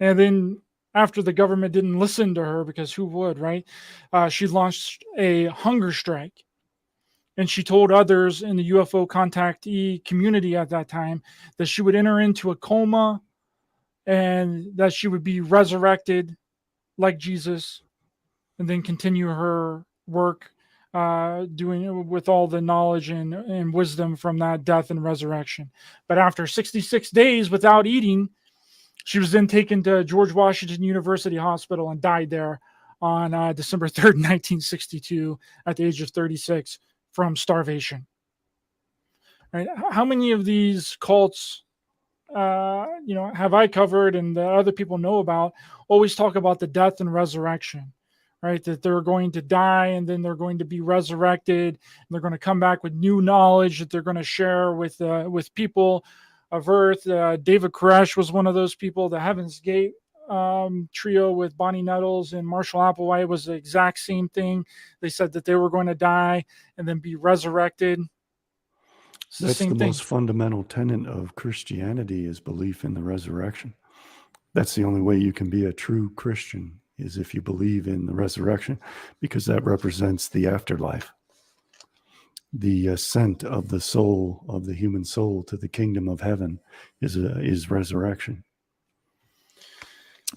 And then after the government didn't listen to her, because who would, right? She launched a hunger strike, and she told others in the UFO contactee community at that time that she would enter into a coma and that she would be resurrected like Jesus, and then continue her work doing it with all the knowledge and wisdom from that death and resurrection. But after 66 days without eating, she was then taken to George Washington University Hospital and died there on December 3rd, 1962, at the age of 36 from starvation. Right? How many of these cults have I covered and that other people know about, always talk about the death and resurrection, right? That they're going to die and then they're going to be resurrected, and they're going to come back with new knowledge that they're going to share with people of Earth. David Koresh was one of those people. The Heaven's Gate trio with Bonnie Nettles and Marshall Applewhite was the exact same thing. They said that they were going to die and then be resurrected. That's the most fundamental tenet of Christianity, is belief in the resurrection. That's the only way you can be a true Christian, is if you believe in the resurrection, because that represents the afterlife. The ascent of the soul, of the human soul, to the kingdom of heaven is resurrection.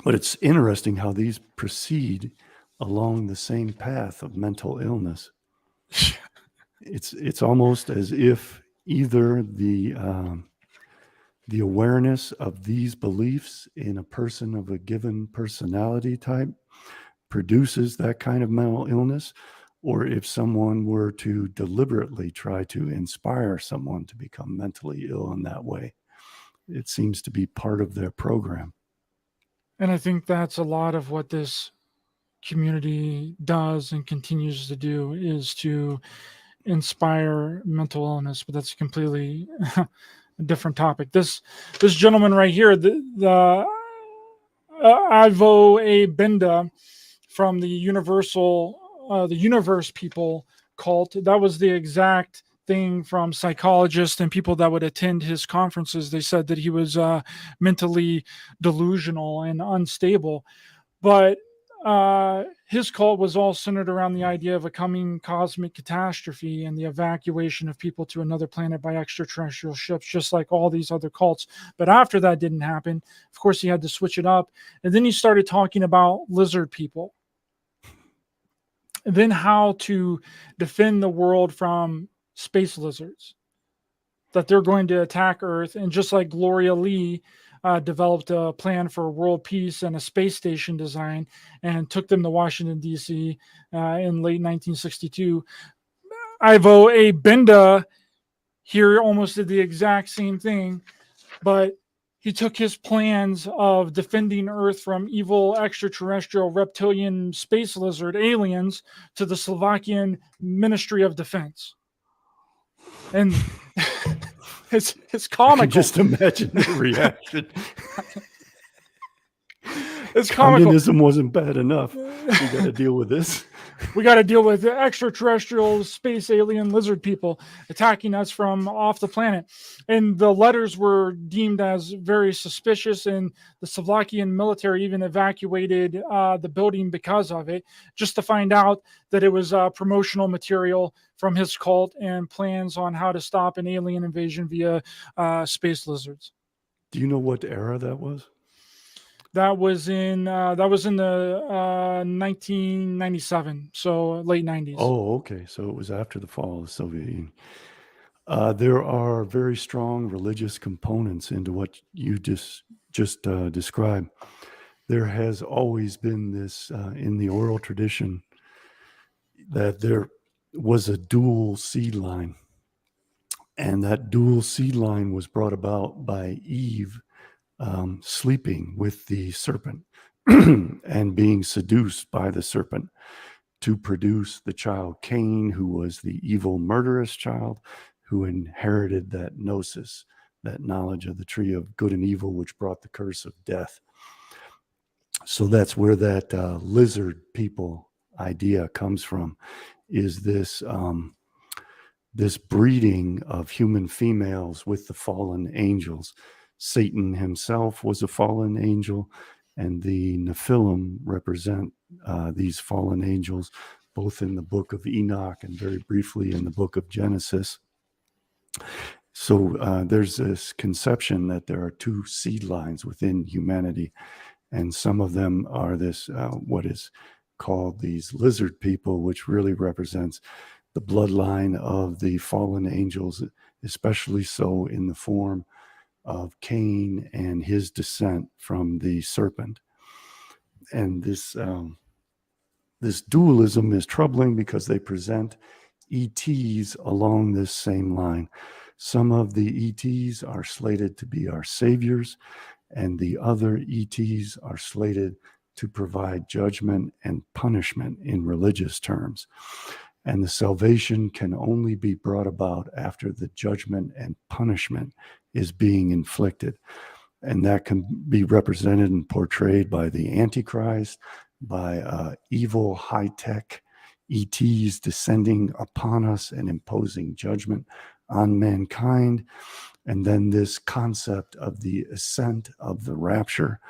But it's interesting how these proceed along the same path of mental illness. It's almost as if either the awareness of these beliefs in a person of a given personality type produces that kind of mental illness, or if someone were to deliberately try to inspire someone to become mentally ill in that way, it seems to be part of their program. And I think that's a lot of what this community does and continues to do, is to inspire mental illness. But that's completely a different topic. This gentleman right here, the Ivo A. Benda from the Universe People cult, that was the exact thing from psychologists and people that would attend his conferences. They said that he was mentally delusional and unstable. But his cult was all centered around the idea of a coming cosmic catastrophe and the evacuation of people to another planet by extraterrestrial ships, just like all these other cults. But after that didn't happen, of course, he had to switch it up. And then he started talking about lizard people. And then how to defend the world from space lizards, that they're going to attack Earth. And just like Gloria Lee developed a plan for world peace and a space station design and took them to Washington, D.C. In late 1962, Ivo A. Binda here almost did the exact same thing, but he took his plans of defending Earth from evil extraterrestrial reptilian space lizard aliens to the Slovakian Ministry of Defense. And it's comical. I can just imagine the reaction. It's comical. Communism wasn't bad enough. We got to deal with this. We got to deal with extraterrestrial space alien lizard people attacking us from off the planet. And the letters were deemed as very suspicious, and the Slovakian military even evacuated the building because of it, just to find out that it was promotional material from his cult and plans on how to stop an alien invasion via space lizards. Do you know what era that was? That was in the 1997, so late 90s. Oh, okay. So it was after the fall of the Soviet Union. There are very strong religious components into what you just described. There has always been this in the oral tradition that there was a dual seed line, and that dual seed line was brought about by Eve sleeping with the serpent and being seduced by the serpent to produce the child Cain, who was the evil murderous child who inherited that gnosis, that knowledge of the tree of good and evil, which brought the curse of death. So that's where that lizard people idea comes from, is this this breeding of human females with the fallen angels. Satan himself was a fallen angel, and the Nephilim represent these fallen angels, both in the book of Enoch and very briefly in the book of Genesis. So there's this conception that there are two seed lines within humanity, and some of them are this, what is called these lizard people, which really represents the bloodline of the fallen angels, especially so in the form of Cain and his descent from the serpent. And this dualism is troubling because they present ETs along this same line. Some of the ETs are slated to be our saviors, and the other ETs are slated to provide judgment and punishment in religious terms. And the salvation can only be brought about after the judgment and punishment is being inflicted. And that can be represented and portrayed by the Antichrist, by evil high-tech ETs descending upon us and imposing judgment on mankind. And then this concept of the ascent of the rapture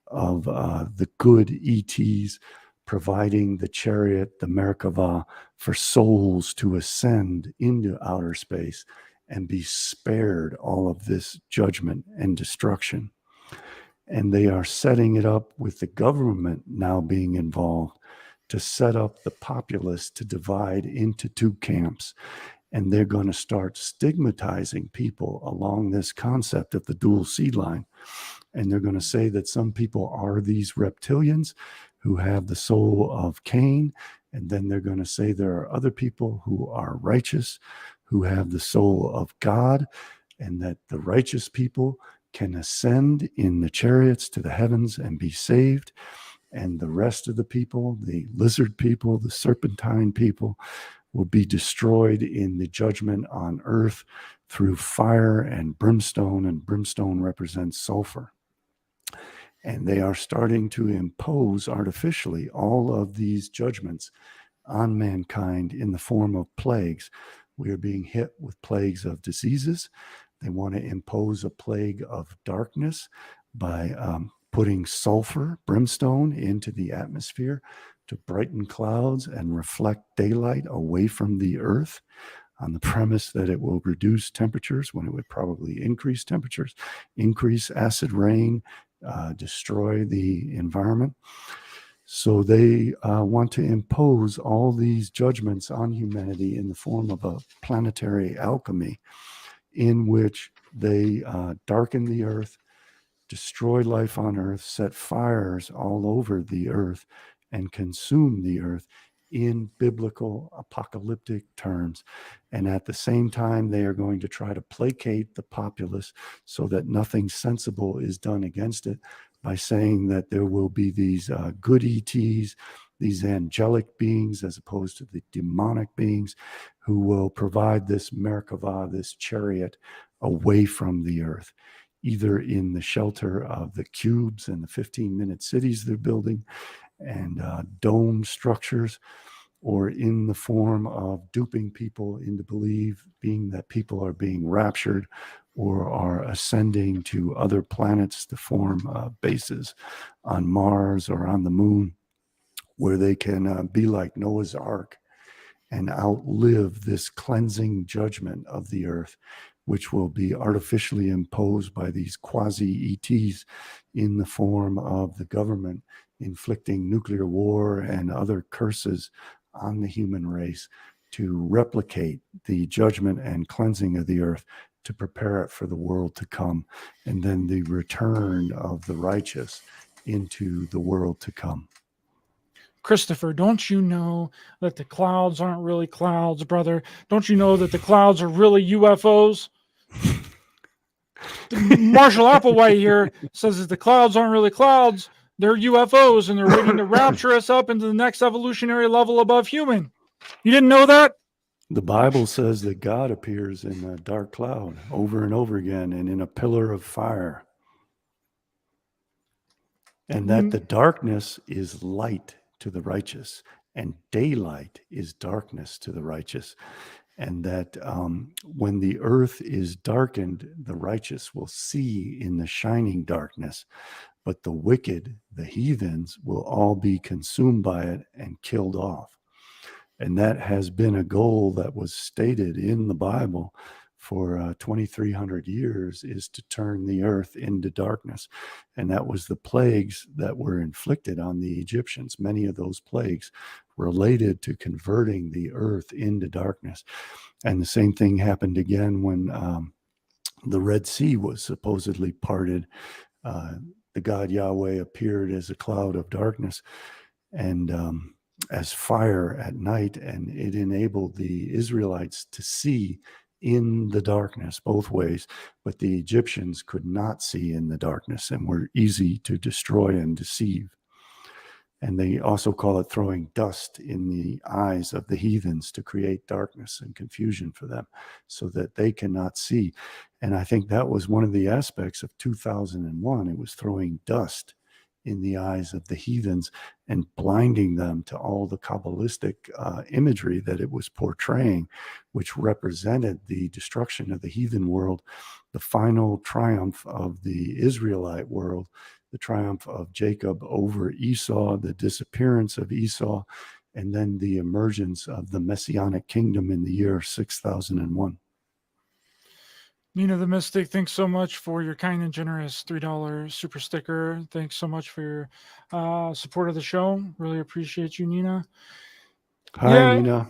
of the good ETs providing the chariot, the Merkava, for souls to ascend into outer space and be spared all of this judgment and destruction. And they are setting it up with the government now being involved to set up the populace to divide into two camps. And they're going to start stigmatizing people along this concept of the dual seed line. And they're going to say that some people are these reptilians who have the soul of Cain. And then they're going to say there are other people who are righteous, who have the soul of God, and that the righteous people can ascend in the chariots to the heavens and be saved. And the rest of the people, the lizard people, the serpentine people, will be destroyed in the judgment on earth through fire and brimstone represents sulfur. And they are starting to impose artificially all of these judgments on mankind in the form of plagues. We are being hit with plagues of diseases. They want to impose a plague of darkness by putting sulfur, brimstone, into the atmosphere to brighten clouds and reflect daylight away from the earth, on the premise that it will reduce temperatures when it would probably increase temperatures, increase acid rain, destroy the environment. So they want to impose all these judgments on humanity in the form of a planetary alchemy in which they darken the earth, destroy life on earth, set fires all over the earth, and consume the earth in biblical apocalyptic terms. And at the same time, they are going to try to placate the populace so that nothing sensible is done against it by saying that there will be these good ETs, these angelic beings, as opposed to the demonic beings, who will provide this Merkava, this chariot, away from the earth, either in the shelter of the cubes and the 15-minute cities they're building and dome structures, or in the form of duping people into believing that people are being raptured or are ascending to other planets to form bases on Mars or on the moon, where they can be like Noah's Ark and outlive this cleansing judgment of the earth, which will be artificially imposed by these quasi-ETs in the form of the government inflicting nuclear war and other curses on the human race to replicate the judgment and cleansing of the earth, to prepare it for the world to come, and then the return of the righteous into the world to come. Christopher, don't you know that the clouds aren't really clouds, brother? Don't you know that the clouds are really UFOs? Marshall Applewhite here says that the clouds aren't really clouds, they're UFOs, and they're waiting to rapture us up into the next evolutionary level above human. You didn't know that? The Bible says that God appears in a dark cloud over and over again and in a pillar of fire, and that the darkness is light to the righteous and daylight is darkness to the righteous, and that when the earth is darkened, the righteous will see in the shining darkness, but the wicked, the heathens, will all be consumed by it and killed off. And that has been a goal that was stated in the Bible for 2,300 years, is to turn the earth into darkness. And that was the plagues that were inflicted on the Egyptians. Many of those plagues related to converting the earth into darkness. And the same thing happened again when the Red Sea was supposedly parted. The God Yahweh appeared as a cloud of darkness and as fire at night, and it enabled the Israelites to see in the darkness both ways, but the Egyptians could not see in the darkness and were easy to destroy and deceive. And they also call it throwing dust in the eyes of the heathens to create darkness and confusion for them so that they cannot see. And I think that was one of the aspects of 2001. It was throwing dust in the eyes of the heathens and blinding them to all the Kabbalistic imagery that it was portraying, which represented the destruction of the heathen world, the final triumph of the Israelite world, the triumph of Jacob over Esau, the disappearance of Esau, and then the emergence of the Messianic kingdom in the year 6001. Nina the Mystic, thanks so much for your kind and generous $3 super sticker. Thanks so much for your support of the show. Really appreciate you, Nina. Hi, Nina.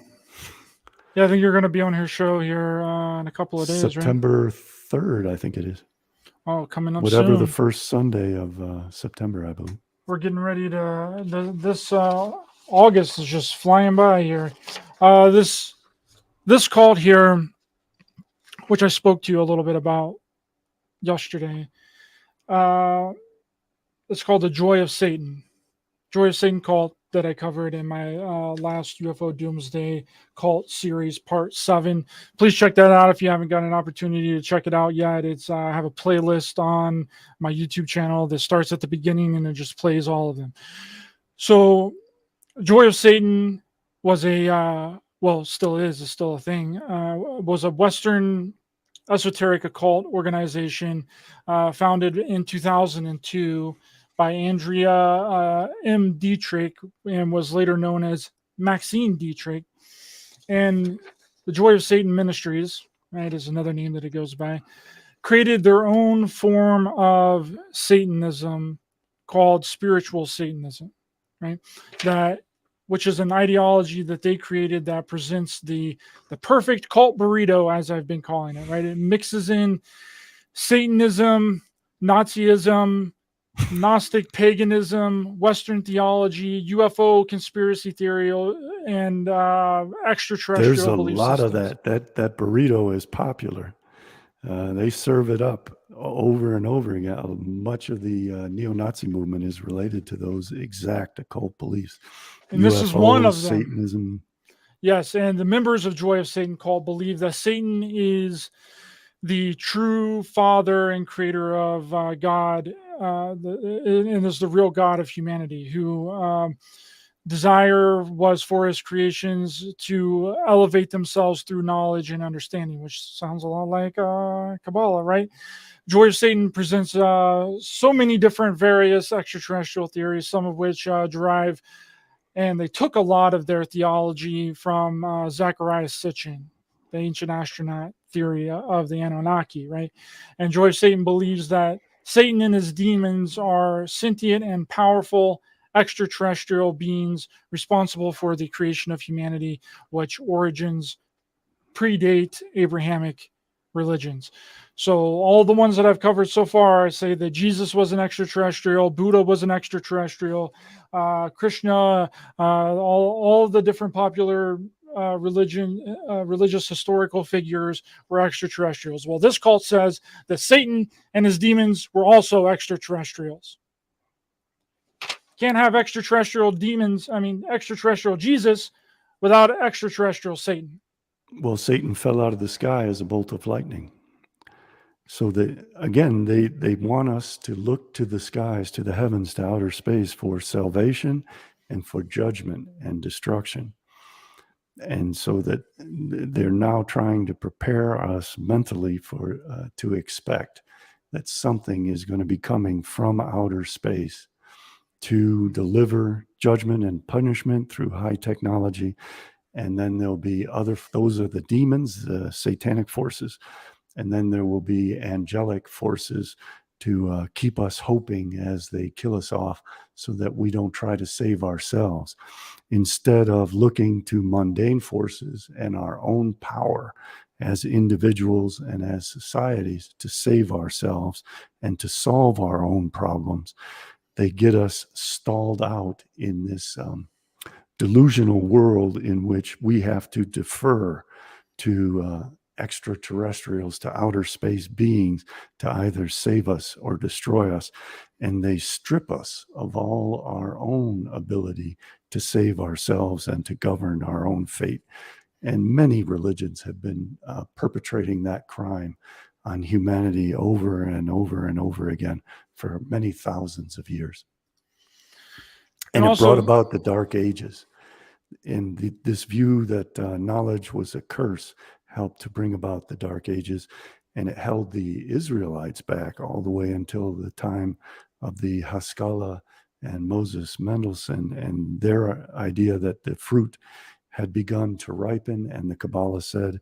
Yeah, I think you're going to be on her show here in a couple of days, September right? 3rd, I think it is. Oh, coming up Whatever soon. the first Sunday of September, I believe. We're getting ready to, this August is just flying by here. This cult here, which I spoke to you a little bit about yesterday, it's called the Joy of Satan. Joy of Satan cult that I covered in my last UFO Doomsday cult series, part 7. Please check that out if you haven't got an opportunity to check it out yet. It's I have a playlist on my YouTube channel that starts at the beginning and it just plays all of them. So Joy of Satan was a, well, still is still a thing, was a Western esoteric occult organization founded in 2002 by Andrea M. Dietrich, and was later known as Maxine Dietrich. And the Joy of Satan Ministries, right, is another name that it goes by, created their own form of Satanism called spiritual Satanism, right? Which is an ideology that they created that presents the perfect cult burrito, as I've been calling it, right? It mixes in Satanism, Nazism, Gnostic paganism, Western theology, UFO conspiracy theory, and extraterrestrial There's a belief lot systems. of that burrito is popular. They serve it up over and over again. Much of the neo-Nazi movement is related to those exact occult beliefs. And UFOs, this is one of them. Satanism. Yes, and the members of Joy of Satan cult believe that Satan is the true father and creator of God, and is the real God of humanity, who desire was for his creations to elevate themselves through knowledge and understanding, which sounds a lot like Kabbalah, right? Joy of Satan presents so many different various extraterrestrial theories, some of which derive, and they took a lot of their theology from Zechariah Sitchin, the ancient astronaut theory of the Anunnaki, right? And Joy of Satan believes that Satan and his demons are sentient and powerful extraterrestrial beings responsible for the creation of humanity, which origins predate Abrahamic religions. So all the ones that I've covered so far say that Jesus was an extraterrestrial, Buddha was an extraterrestrial, Krishna, all the different popular religious historical figures were extraterrestrials. Well, this cult says that Satan and his demons were also extraterrestrials. Can't have extraterrestrial Jesus without extraterrestrial Satan. Well, Satan fell out of the sky as a bolt of lightning. So they want us to look to the skies, to the heavens, to outer space for salvation and for judgment and destruction. And so that they're now trying to prepare us mentally to expect that something is going to be coming from outer space to deliver judgment and punishment through high technology. And then there'll be those are the demons, the satanic forces. And then there will be angelic forces to keep us hoping as they kill us off so that we don't try to save ourselves. Instead of looking to mundane forces and our own power as individuals and as societies to save ourselves and to solve our own problems, they get us stalled out in this delusional world in which we have to defer to extraterrestrials, to outer space beings, to either save us or destroy us. And they strip us of all our own ability to save ourselves and to govern our own fate. And many religions have been perpetrating that crime on humanity over and over and over again for many thousands of years. And it brought about the Dark Ages. And this view that knowledge was a curse helped to bring about the Dark Ages, and it held the Israelites back all the way until the time of the Haskalah and Moses Mendelssohn and their idea that the fruit had begun to ripen, and the Kabbalah said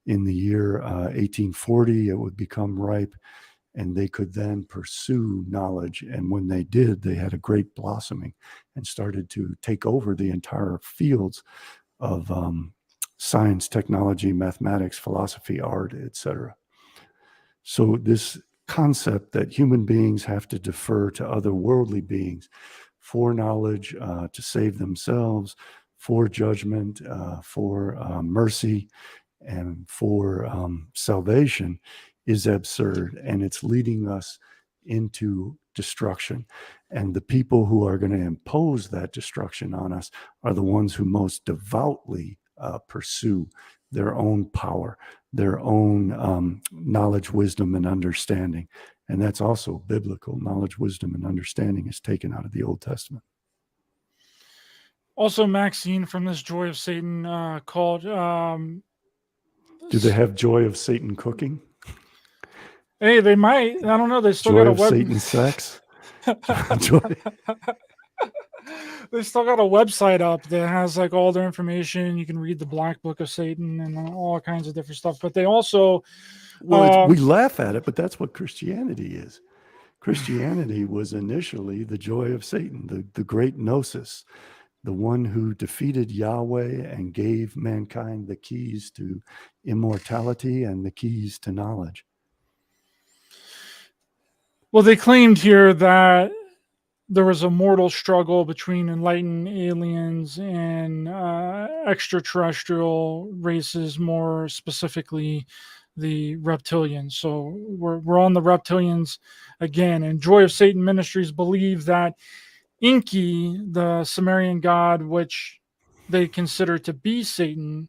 in the year 1840 it would become ripe, and they could then pursue knowledge. And when they did, they had a great blossoming and started to take over the entire fields of science, technology, mathematics, philosophy, art, etc. So this concept that human beings have to defer to other worldly beings for knowledge, to save themselves, for judgment, for mercy, and for salvation is absurd, and it's leading us into destruction. And the people who are going to impose that destruction on us are the ones who most devoutly pursue their own power, their own knowledge, wisdom, and understanding. And that's also biblical. Knowledge, wisdom, and understanding is taken out of the Old Testament. Also, Maxine from this Joy of Satan called... Do they have Joy of Satan cooking? Hey, they might. I don't know. They still got a Satan sex. Joy. They still got a website up that has like all their information. You can read the Black Book of Satan and all kinds of different stuff. But they also, we laugh at it, but that's what Christianity is. Christianity was initially the joy of Satan, the great gnosis, the one who defeated Yahweh and gave mankind the keys to immortality and the keys to knowledge. Well, they claimed here that there was a mortal struggle between enlightened aliens and extraterrestrial races, more specifically the reptilians. So we're on the reptilians again. And Joy of Satan Ministries believe that Enki, the Sumerian god, which they consider to be Satan,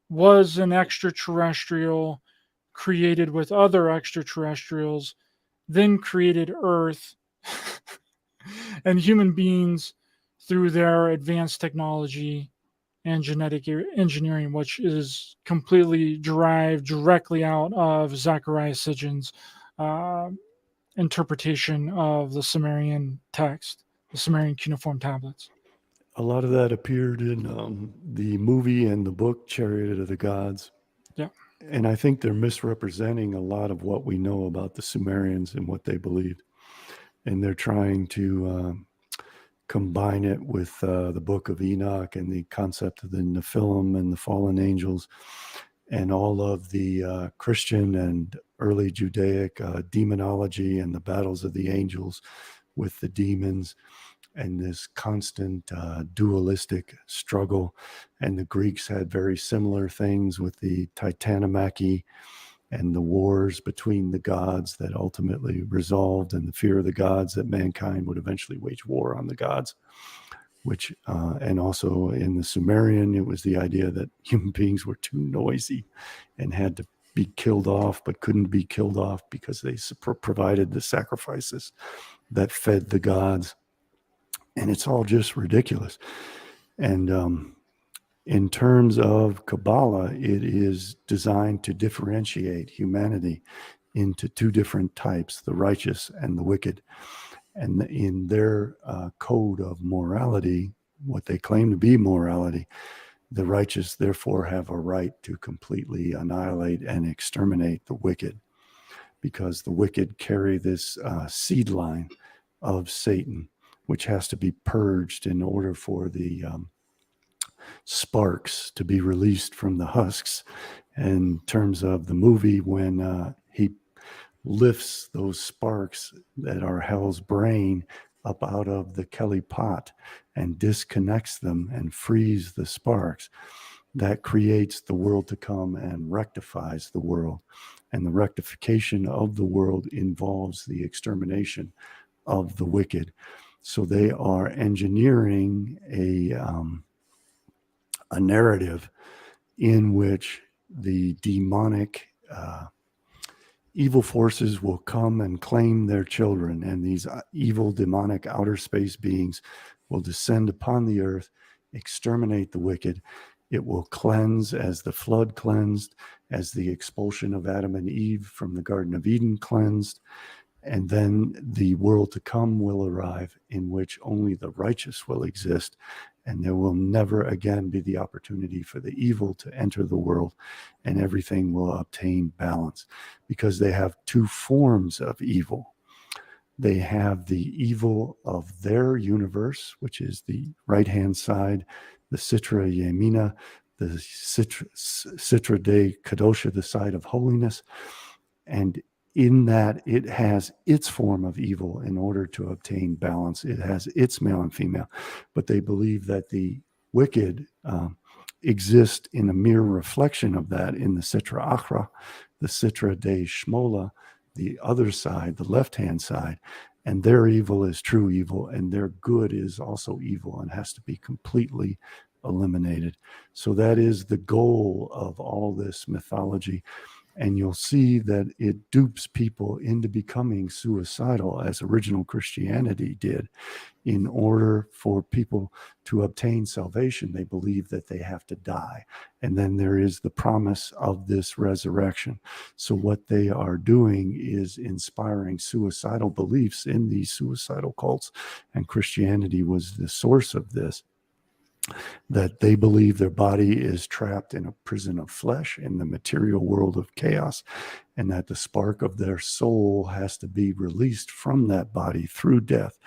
was an extraterrestrial created with other extraterrestrials, then created Earth and human beings through their advanced technology and genetic engineering, which is completely derived directly out of Zechariah Sitchin's interpretation of the Sumerian text, the Sumerian cuneiform tablets. A lot of that appeared in the movie and the book Chariot of the Gods. Yeah. And I think they're misrepresenting a lot of what we know about the Sumerians and what they believed. And they're trying to combine it with the book of Enoch and the concept of the Nephilim and the fallen angels and all of the Christian and early Judaic demonology and the battles of the angels with the demons and this constant dualistic struggle. And the Greeks had very similar things with the Titanomachy and the wars between the gods that ultimately resolved, and the fear of the gods that mankind would eventually wage war on the gods, which, and also in the Sumerian, it was the idea that human beings were too noisy and had to be killed off, but couldn't be killed off because they provided the sacrifices that fed the gods. And it's all just ridiculous. And in terms of Kabbalah, it is designed to differentiate humanity into two different types, the righteous and the wicked. And in their code of morality, what they claim to be morality, the righteous therefore have a right to completely annihilate and exterminate the wicked, because the wicked carry this seed line of Satan, which has to be purged in order for the sparks to be released from the husks. In terms of the movie, when he lifts those sparks that are hell's brain up out of the Kelly pot and disconnects them and frees the sparks, that creates the world to come and rectifies the world. And the rectification of the world involves the extermination of the wicked. So they are engineering a narrative in which the demonic evil forces will come and claim their children, and these evil demonic outer space beings will descend upon the earth, exterminate the wicked. It will cleanse as the flood cleansed, as the expulsion of Adam and Eve from the Garden of Eden cleansed. And then the world to come will arrive, in which only the righteous will exist, and there will never again be the opportunity for the evil to enter the world, and everything will obtain balance, because they have two forms of evil. They have the evil of their universe, which is the right-hand side, the Sitra Yemina, the Sitra De Kadosha, the side of holiness, and in that it has its form of evil in order to obtain balance. It has its male and female, but they believe that the wicked exist in a mere reflection of that in the Sitra Achra, the Sitra De Shmola, the other side, the left-hand side, and their evil is true evil, and their good is also evil and has to be completely eliminated. So that is the goal of all this mythology. And you'll see that it dupes people into becoming suicidal, as original Christianity did. In order for people to obtain salvation, they believe that they have to die. And then there is the promise of this resurrection. So what they are doing is inspiring suicidal beliefs in these suicidal cults. And Christianity was the source of this. that they believe their body is trapped in a prison of flesh in the material world of chaos, and that the spark of their soul has to be released from that body through death,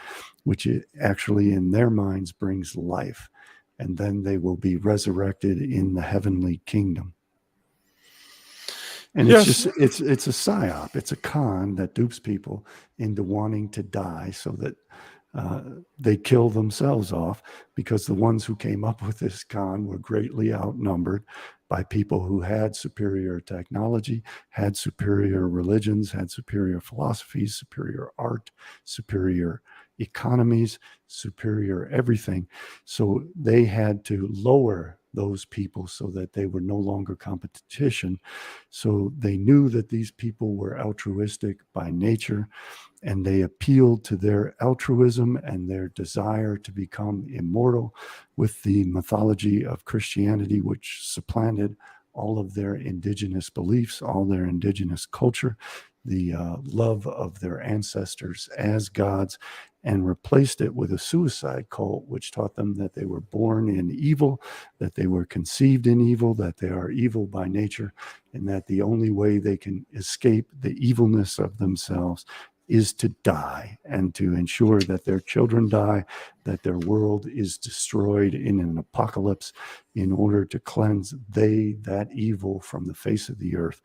which actually in their minds brings life. And then they will be resurrected in the heavenly kingdom. And Yes. it's a psyop. It's a con that dupes people into wanting to die so that they kill themselves off, because the ones who came up with this con were greatly outnumbered by people who had superior technology, had superior religions, had superior philosophies, superior art, superior economies, superior everything. So they had to lower those people so that they were no longer competition. So they knew that these people were altruistic by nature, and they appealed to their altruism and their desire to become immortal with the mythology of Christianity, which supplanted all of their indigenous beliefs, all their indigenous culture, the love of their ancestors as gods, and replaced it with a suicide cult, which taught them that they were born in evil, that they were conceived in evil, that they are evil by nature, and that the only way they can escape the evilness of themselves is to die, and to ensure that their children die, that their world is destroyed in an apocalypse, in order to cleanse that evil from the face of the earth.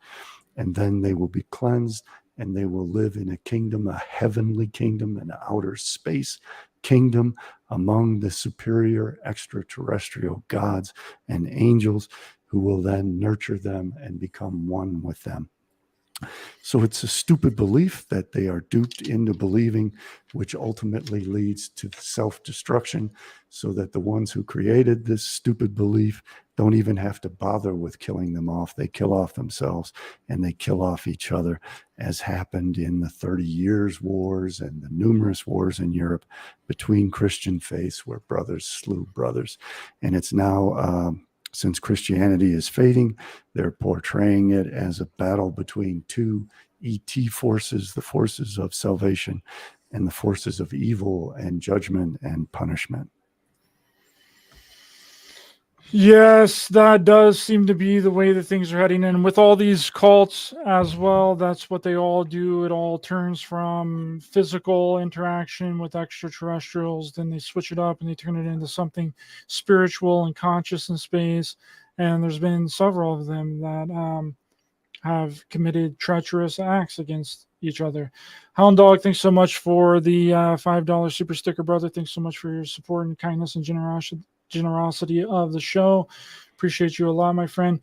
And then they will be cleansed, and they will live in a kingdom, a heavenly kingdom, an outer space kingdom among the superior extraterrestrial gods and angels, who will then nurture them and become one with them. So it's a stupid belief that they are duped into believing, which ultimately leads to self-destruction, so that the ones who created this stupid belief don't even have to bother with killing them off. They kill off themselves, and they kill off each other, as happened in the 30 Years' Wars and the numerous wars in Europe between Christian faiths, where brothers slew brothers. And it's now, since Christianity is fading, they're portraying it as a battle between two ET forces, the forces of salvation and the forces of evil and judgment and punishment. Yes, that does seem to be the way that things are heading. And with all these cults as well, that's what they all do. It all turns from physical interaction with extraterrestrials, then they switch it up and they turn it into something spiritual and conscious in space. And there's been several of them that have committed treacherous acts against each other. Hound Dog, thanks so much for the $5 super sticker, brother. Thanks so much for your support and kindness and generosity of the show. Appreciate you a lot, my friend.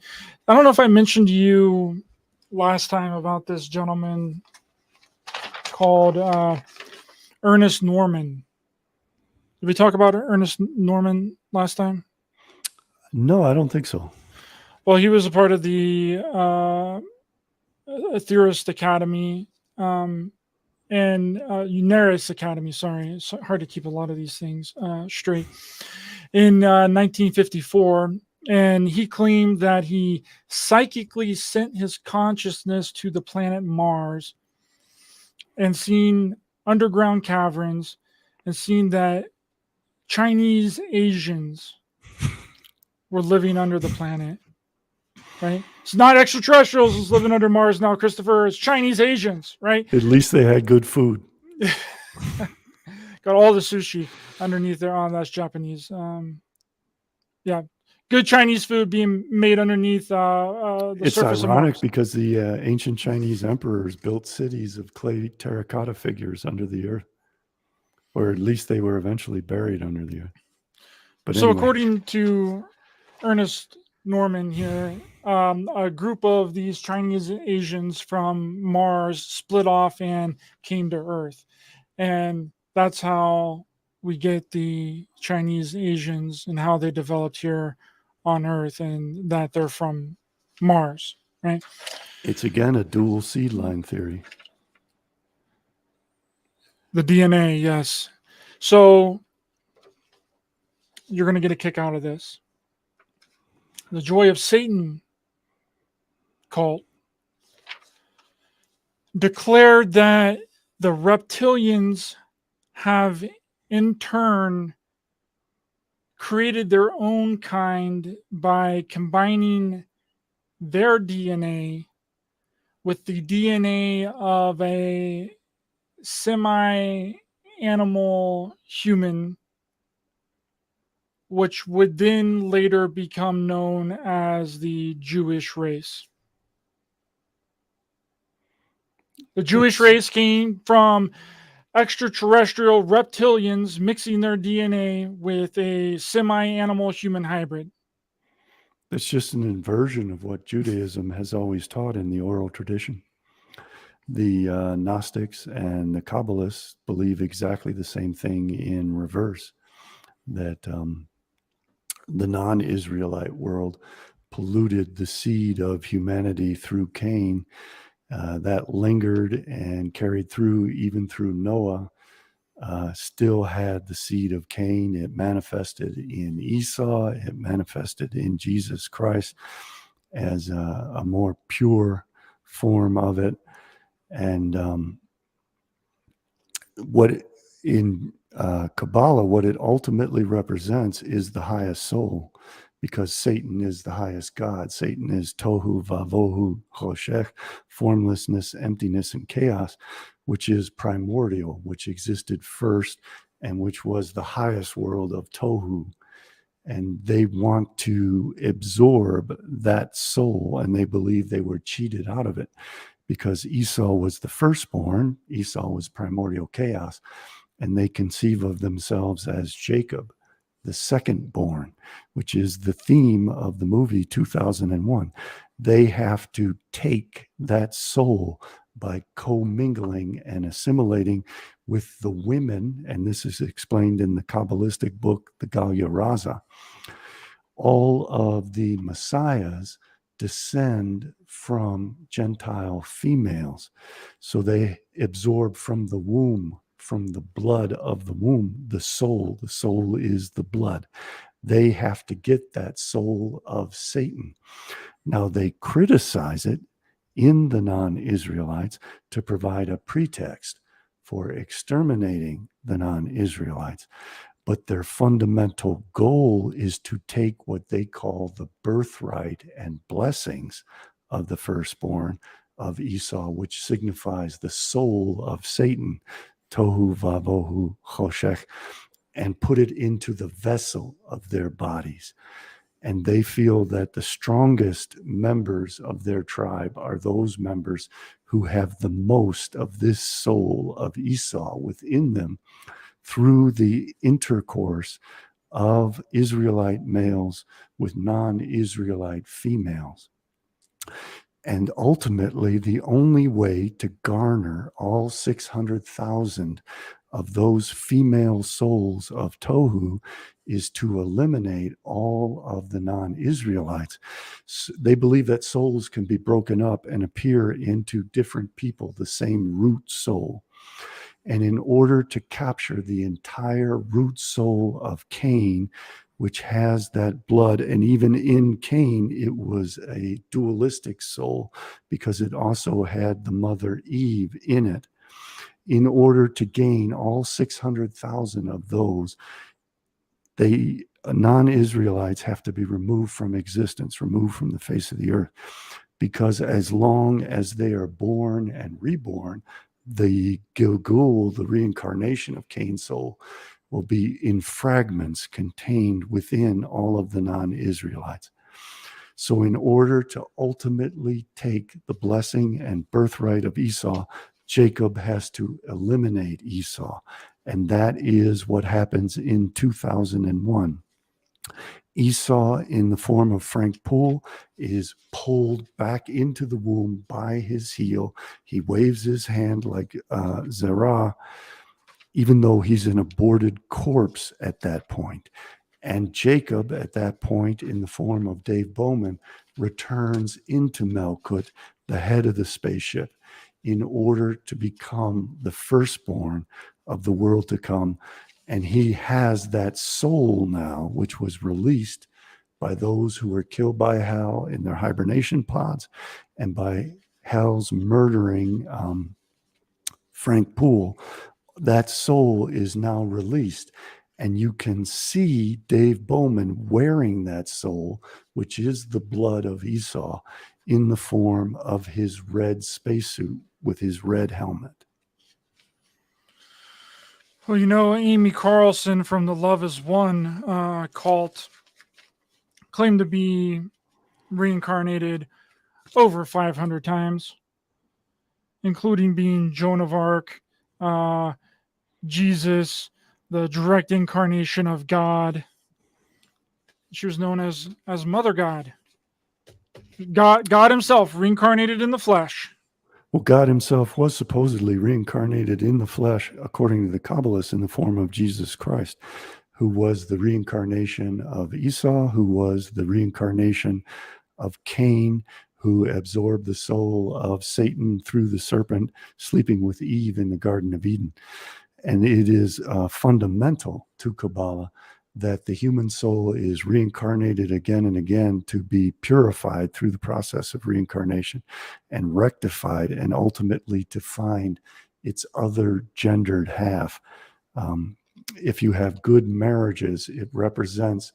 I don't know if I mentioned to you last time about this gentleman called Ernest Norman. Did we talk about Ernest Norman last time? No, I don't think so. Well, he was a part of the Theorist Academy and Uneris Academy. Sorry, it's hard to keep a lot of these things straight. In 1954, and he claimed that he psychically sent his consciousness to the planet Mars and seen underground caverns and seen that Chinese Asians were living under the planet. Right? It's not extraterrestrials who's living under Mars now, Christopher. It's Chinese Asians, right? At least they had good food. Got all the sushi underneath there. Oh, that's Japanese. Yeah, good Chinese food being made underneath the It's surface ironic of Mars. because the ancient Chinese emperors built cities of clay terracotta figures under the earth, or at least they were eventually buried under the earth. But so, anyway. according to Ernest Norman here, a group of these Chinese Asians from Mars split off and came to Earth. And that's how we get the Chinese Asians and how they developed here on Earth, and that they're from Mars, right? It's again a dual seed line theory. The DNA, yes. So you're going to get a kick out of this. The Joy of Satan cult declared that the reptilians have in turn created their own kind by combining their DNA with the DNA of a semi-animal human, which would then later become known as the Jewish race. The Jewish race came from extraterrestrial reptilians mixing their DNA with a semi-animal human hybrid. It's just an inversion of what Judaism has always taught in the oral tradition. The Gnostics and the Kabbalists believe exactly the same thing in reverse, that the non-Israelite world polluted the seed of humanity through Cain. That lingered and carried through, even through Noah, still had the seed of Cain. It manifested in Esau. It manifested in Jesus Christ as a more pure form of it. And what in Kabbalah, what it ultimately represents is the highest soul, because Satan is the highest God. Satan is tohu vavohu choshech, formlessness, emptiness, and chaos, which is primordial, which existed first, and which was the highest world of tohu. And they want to absorb that soul, and they believe they were cheated out of it, because Esau was the firstborn. Esau was primordial chaos, and they conceive of themselves as Jacob, the secondborn, which is the theme of the movie 2001. They have to take that soul by commingling and assimilating with the women, and this is explained in the Kabbalistic book, the Galia Raza. All of the messiahs descend from Gentile females, so they absorb from the womb, from the blood of the womb, the soul. The soul is the blood. They have to get that soul of Satan. Now, they criticize it in the non-Israelites to provide a pretext for exterminating the non-Israelites. But their fundamental goal is to take what they call the birthright and blessings of the firstborn of Esau, which signifies the soul of Satan, tohu vavohu choshech, and put it into the vessel of their bodies. And they feel that the strongest members of their tribe are those members who have the most of this soul of Esau within them, through the intercourse of Israelite males with non-Israelite females. And ultimately, the only way to garner all 600,000 of those female souls of Tohu is to eliminate all of the non-Israelites. They believe that souls can be broken up and appear into different people, the same root soul. And in order to capture the entire root soul of Cain, which has that blood, and even in Cain, it was a dualistic soul because it also had the mother Eve in it. In order to gain all 600,000 of those, they non-Israelites have to be removed from existence, removed from the face of the earth, because as long as they are born and reborn, the Gilgul, the reincarnation of Cain's soul, will be in fragments contained within all of the non-Israelites. So in order to ultimately take the blessing and birthright of Esau, Jacob has to eliminate Esau. And that is what happens in 2001. Esau, in the form of Frank Poole, is pulled back into the womb by his heel. He waves his hand like Zerah, even though he's an aborted corpse at that point. And Jacob, at that point, in the form of Dave Bowman, returns into Malkut, the head of the spaceship, in order to become the firstborn of the world to come. And he has that soul now, which was released by those who were killed by Hal in their hibernation pods and by Hal's murdering Frank Poole. That soul is now released. And you can see Dave Bowman wearing that soul, which is the blood of Esau, in the form of his red spacesuit with his red helmet. Well, you know, Amy Carlson from the Love is One cult claimed to be reincarnated over 500 times, including being Joan of Arc, Jesus, the direct incarnation of God. She was known as Mother God. God himself reincarnated in the flesh. Well, God himself was supposedly reincarnated in the flesh, according to the Kabbalists, in the form of Jesus Christ, who was the reincarnation of Esau, who was the reincarnation of Cain, who absorbed the soul of Satan through the serpent, sleeping with Eve in the Garden of Eden. And it is fundamental to Kabbalah that the human soul is reincarnated again and again to be purified through the process of reincarnation and rectified, and ultimately to find its other gendered half. If you have good marriages, it represents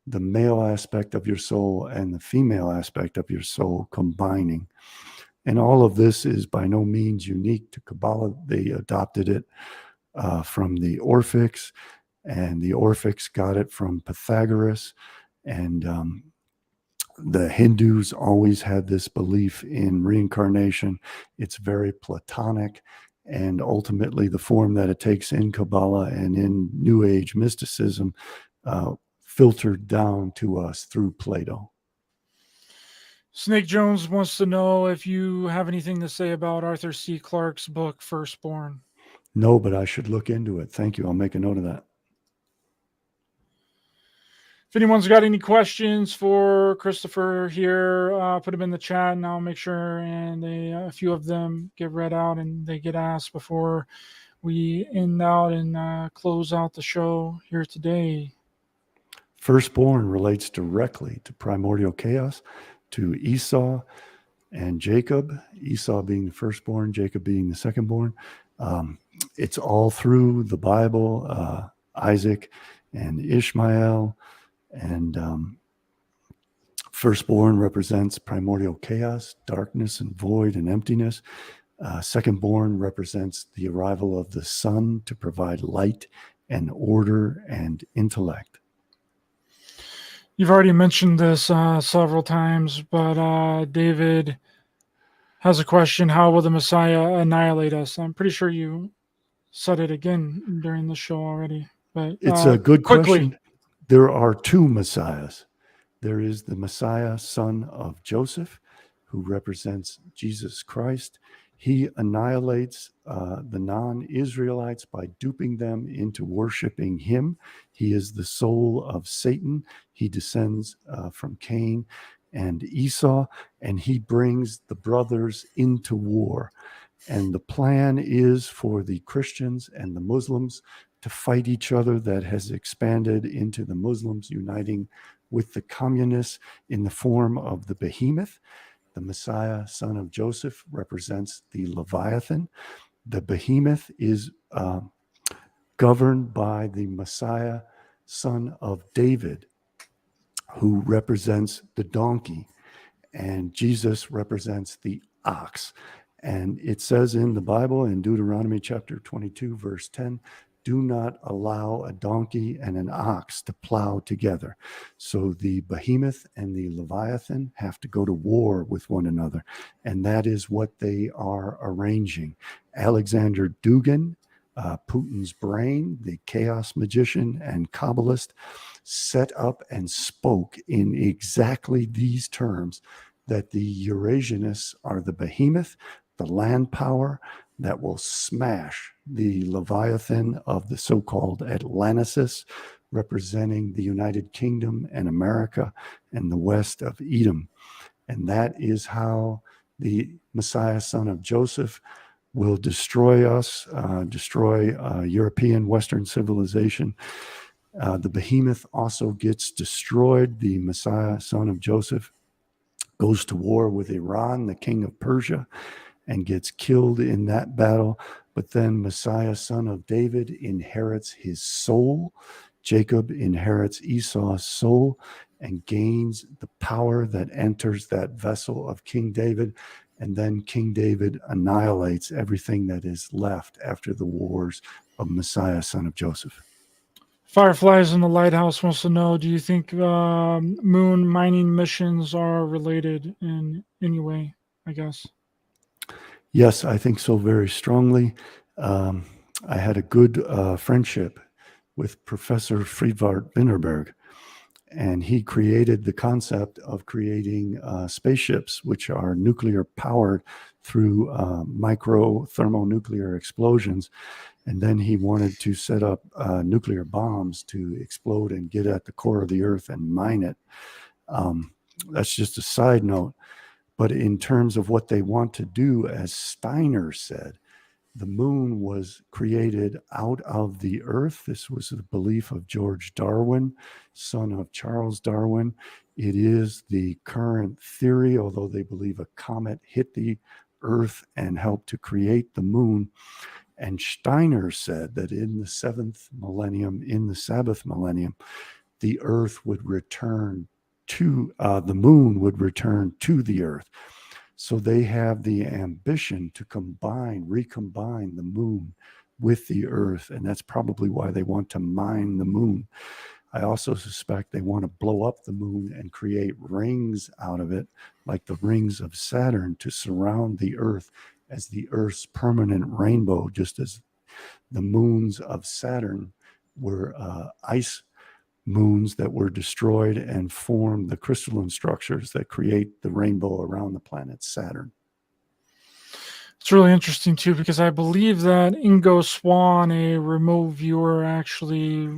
the male aspect of your soul and the female aspect of your soul combining. And all of this is by no means unique to Kabbalah. They adopted it from the Orphics, and the Orphics got it from Pythagoras. And the Hindus always had this belief in reincarnation. It's very Platonic, and ultimately the form that it takes in Kabbalah and in New Age mysticism filtered down to us through Plato. Snake Jones wants to know if you have anything to say about Arthur C. Clarke's book, Firstborn. No, but I should look into it. Thank you. I'll make a note of that. If anyone's got any questions for Christopher here, put them in the chat, and I'll make sure and a few of them get read out and they get asked before we end out and close out the show here today. Firstborn relates directly to primordial chaos, to Esau and Jacob, Esau being the firstborn, Jacob being the secondborn. It's all through the Bible, Isaac and Ishmael. And firstborn represents primordial chaos, darkness and void and emptiness. Secondborn represents the arrival of the sun to provide light and order and intellect. You've already mentioned this several times, but David has a question. How will the Messiah annihilate us? I'm pretty sure you said it again during the show already. But it's a good quickly. question. There are two Messiahs. There is the Messiah, son of Joseph, who represents Jesus Christ. He annihilates the non-Israelites by duping them into worshiping him. He is the soul of Satan. He descends from Cain and Esau, and he brings the brothers into war. And the plan is for the Christians and the Muslims to fight each other. That has expanded into the Muslims uniting with the communists in the form of the behemoth. The Messiah, son of Joseph, represents the Leviathan. The behemoth is governed by the Messiah, son of David, who represents the donkey. And Jesus represents the ox. And it says in the Bible, in Deuteronomy chapter 22, verse 10, do not allow a donkey and an ox to plow together. So the behemoth and the Leviathan have to go to war with one another. And that is what they are arranging. Alexander Dugin, Putin's brain, the chaos magician and Kabbalist, set up and spoke in exactly these terms, that the Eurasianists are the behemoth, the land power that will smash the Leviathan of the so-called Atlanticis, representing the United Kingdom and America and the west of Edom. And that is how the Messiah, son of Joseph, will destroy us, destroy European Western civilization. The behemoth also gets destroyed. The Messiah, son of Joseph, goes to war with Iran, the king of Persia, and gets killed in that battle But then Messiah, son of David, inherits his soul. Jacob inherits Esau's soul and gains the power that enters that vessel of King David. And then King David annihilates everything that is left after the wars of Messiah, son of Joseph. Fireflies in the Lighthouse wants to know, do you think moon mining missions are related in any way, I guess? Yes, I think so very strongly. I had a good friendship with Professor Friedvart Binderberg, and he created the concept of creating spaceships, which are nuclear powered through micro thermonuclear explosions. And then he wanted to set up nuclear bombs to explode and get at the core of the earth and mine it. That's just a side note. But in terms of what they want to do, as Steiner said, the moon was created out of the earth. This was the belief of George Darwin, son of Charles Darwin. It is the current theory, although they believe a comet hit the earth and helped to create the moon. And Steiner said that in the seventh millennium, in the Sabbath millennium, the earth would return to, the moon would return to the earth. So they have the ambition to recombine the moon with the earth. And that's probably why they want to mine the moon. I also suspect they want to blow up the moon and create rings out of it, like the rings of Saturn, to surround the earth as the earth's permanent rainbow, just as the moons of Saturn were ice moons that were destroyed and formed the crystalline structures that create the rainbow around the planet Saturn. It's really interesting too, because I believe that Ingo Swann, a remote viewer, actually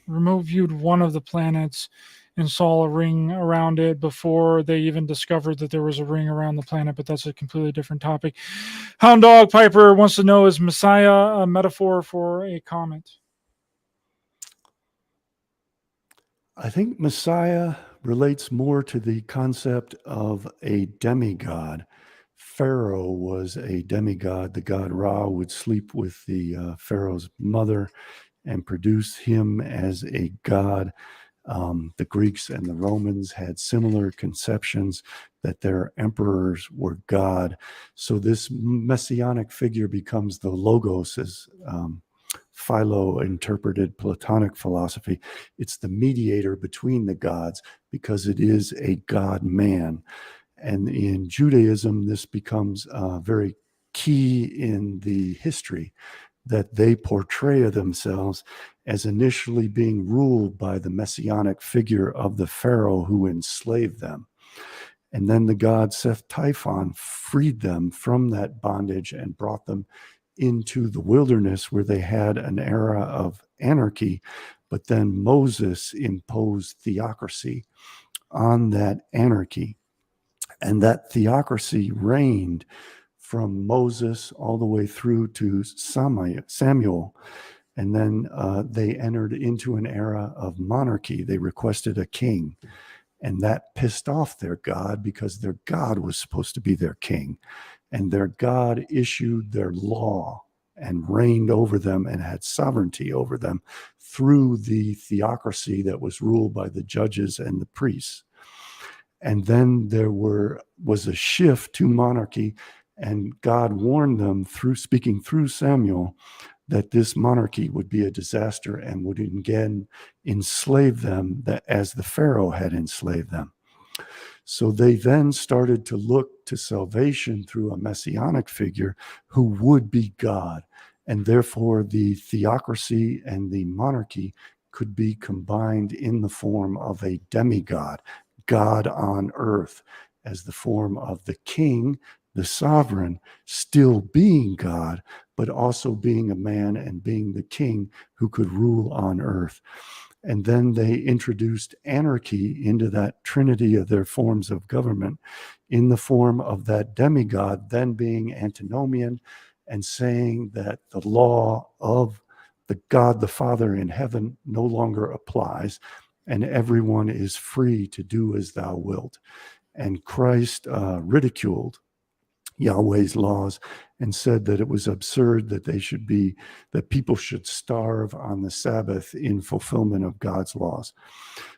remote viewed one of the planets and saw a ring around it before they even discovered that there was a ring around the planet, but that's a completely different topic. Hound Dog Piper wants to know, is Messiah a metaphor for a comet? I think Messiah relates more to the concept of a demigod. Pharaoh was a demigod. The god Ra would sleep with the Pharaoh's mother and produce him as a god. The Greeks and the Romans had similar conceptions that their emperors were God. So this messianic figure becomes the logos, as Philo interpreted Platonic philosophy. It's the mediator between the gods because it is a God-man. And in Judaism, this becomes very key in the history, that they portray themselves as initially being ruled by the messianic figure of the Pharaoh who enslaved them. And then the god Seth Typhon freed them from that bondage and brought them into the wilderness, where they had an era of anarchy. But then Moses imposed theocracy on that anarchy. And that theocracy reigned from Moses all the way through to Samuel. And then they entered into an era of monarchy. They requested a king. And that pissed off their God, because their God was supposed to be their king. And their God issued their law and reigned over them and had sovereignty over them through the theocracy that was ruled by the judges and the priests. And then there was a shift to monarchy, and God warned them speaking through Samuel that this monarchy would be a disaster and would again enslave them, that as the Pharaoh had enslaved them. So they then started to look to salvation through a messianic figure who would be God. And therefore the theocracy and the monarchy could be combined in the form of a demigod, God on earth, as the form of the king, the sovereign, still being God, but also being a man and being the king who could rule on earth. And then they introduced anarchy into that trinity of their forms of government in the form of that demigod then being antinomian and saying that the law of the God the Father in heaven no longer applies, and everyone is free to do as thou wilt. And Christ ridiculed Yahweh's laws and said that it was absurd that that people should starve on the Sabbath in fulfillment of God's laws.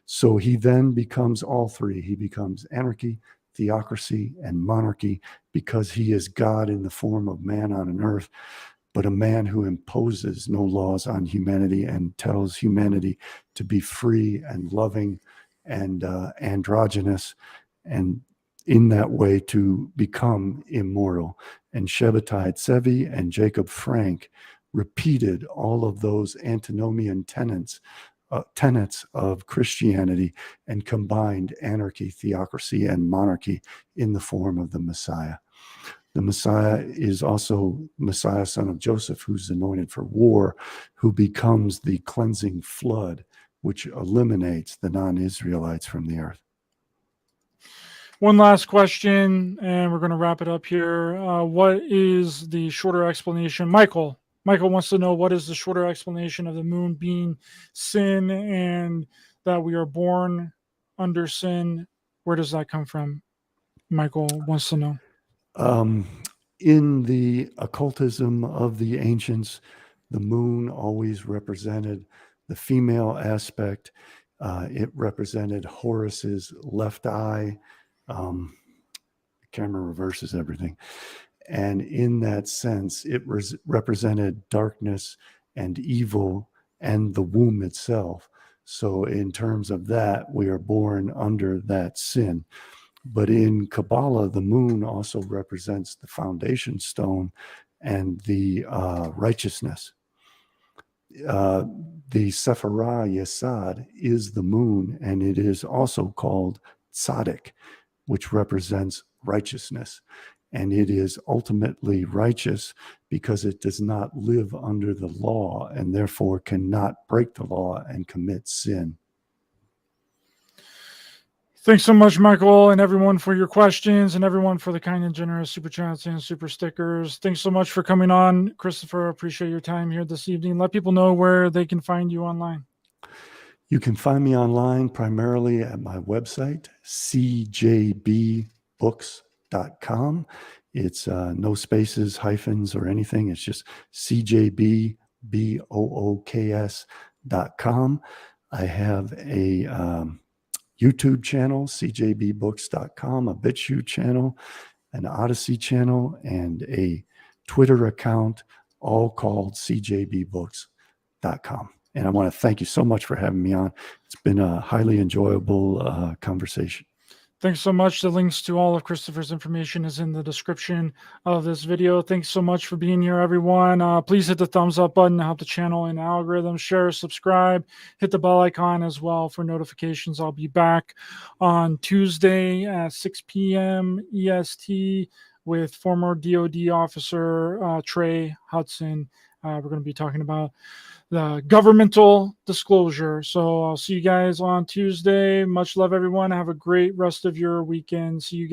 So he then becomes all three. He becomes anarchy, theocracy, and monarchy, because he is God in the form of man on an earth, but a man who imposes no laws on humanity and tells humanity to be free and loving and androgynous, and in that way to become immortal. And Shabbatai Tzvi and Jacob Frank repeated all of those antinomian tenets of Christianity and combined anarchy, theocracy, and monarchy in the form of the Messiah. The Messiah is also Messiah, son of Joseph, who's anointed for war, who becomes the cleansing flood, which eliminates the non-Israelites from the earth. One last question, and we're going to wrap it up here. What is the shorter explanation? Michael wants to know, what is the shorter explanation of the moon being sin and that we are born under sin? Where does that come from? Michael wants to know. In the occultism of the ancients, the moon always represented the female aspect. It represented Horus's left eye. The camera reverses everything. And in that sense, it represented darkness and evil and the womb itself. So in terms of that, we are born under that sin. But in Kabbalah, the moon also represents the foundation stone and the righteousness. The Sephirah Yesod is the moon, and it is also called tzaddik, which represents righteousness. And it is ultimately righteous because it does not live under the law and therefore cannot break the law and commit sin. Thanks so much, Michael, and everyone for your questions, and everyone for the kind and generous super chats and super stickers. Thanks so much for coming on, Christopher. I appreciate your time here this evening. Let people know where they can find you online. You can find me online primarily at my website, CJBBooks.com. It's no spaces, hyphens, or anything. It's just CJBBooks.com. I have a YouTube channel, CJBBooks.com, a BitChute channel, an Odysee channel, and a Twitter account, all called CJBBooks.com. And I want to thank you so much for having me on. It's been a highly enjoyable conversation. Thanks so much. The links to all of Christopher's information is in the description of this video. Thanks so much for being here, everyone. Please hit the thumbs up button to help the channel and algorithm. Share, subscribe, hit the bell icon as well for notifications. I'll be back on Tuesday at 6 p.m. EST with former DOD officer Trey Hudson. We're going to be talking about the governmental disclosure. So I'll see you guys on Tuesday. Much love, everyone. Have a great rest of your weekend. See you guys.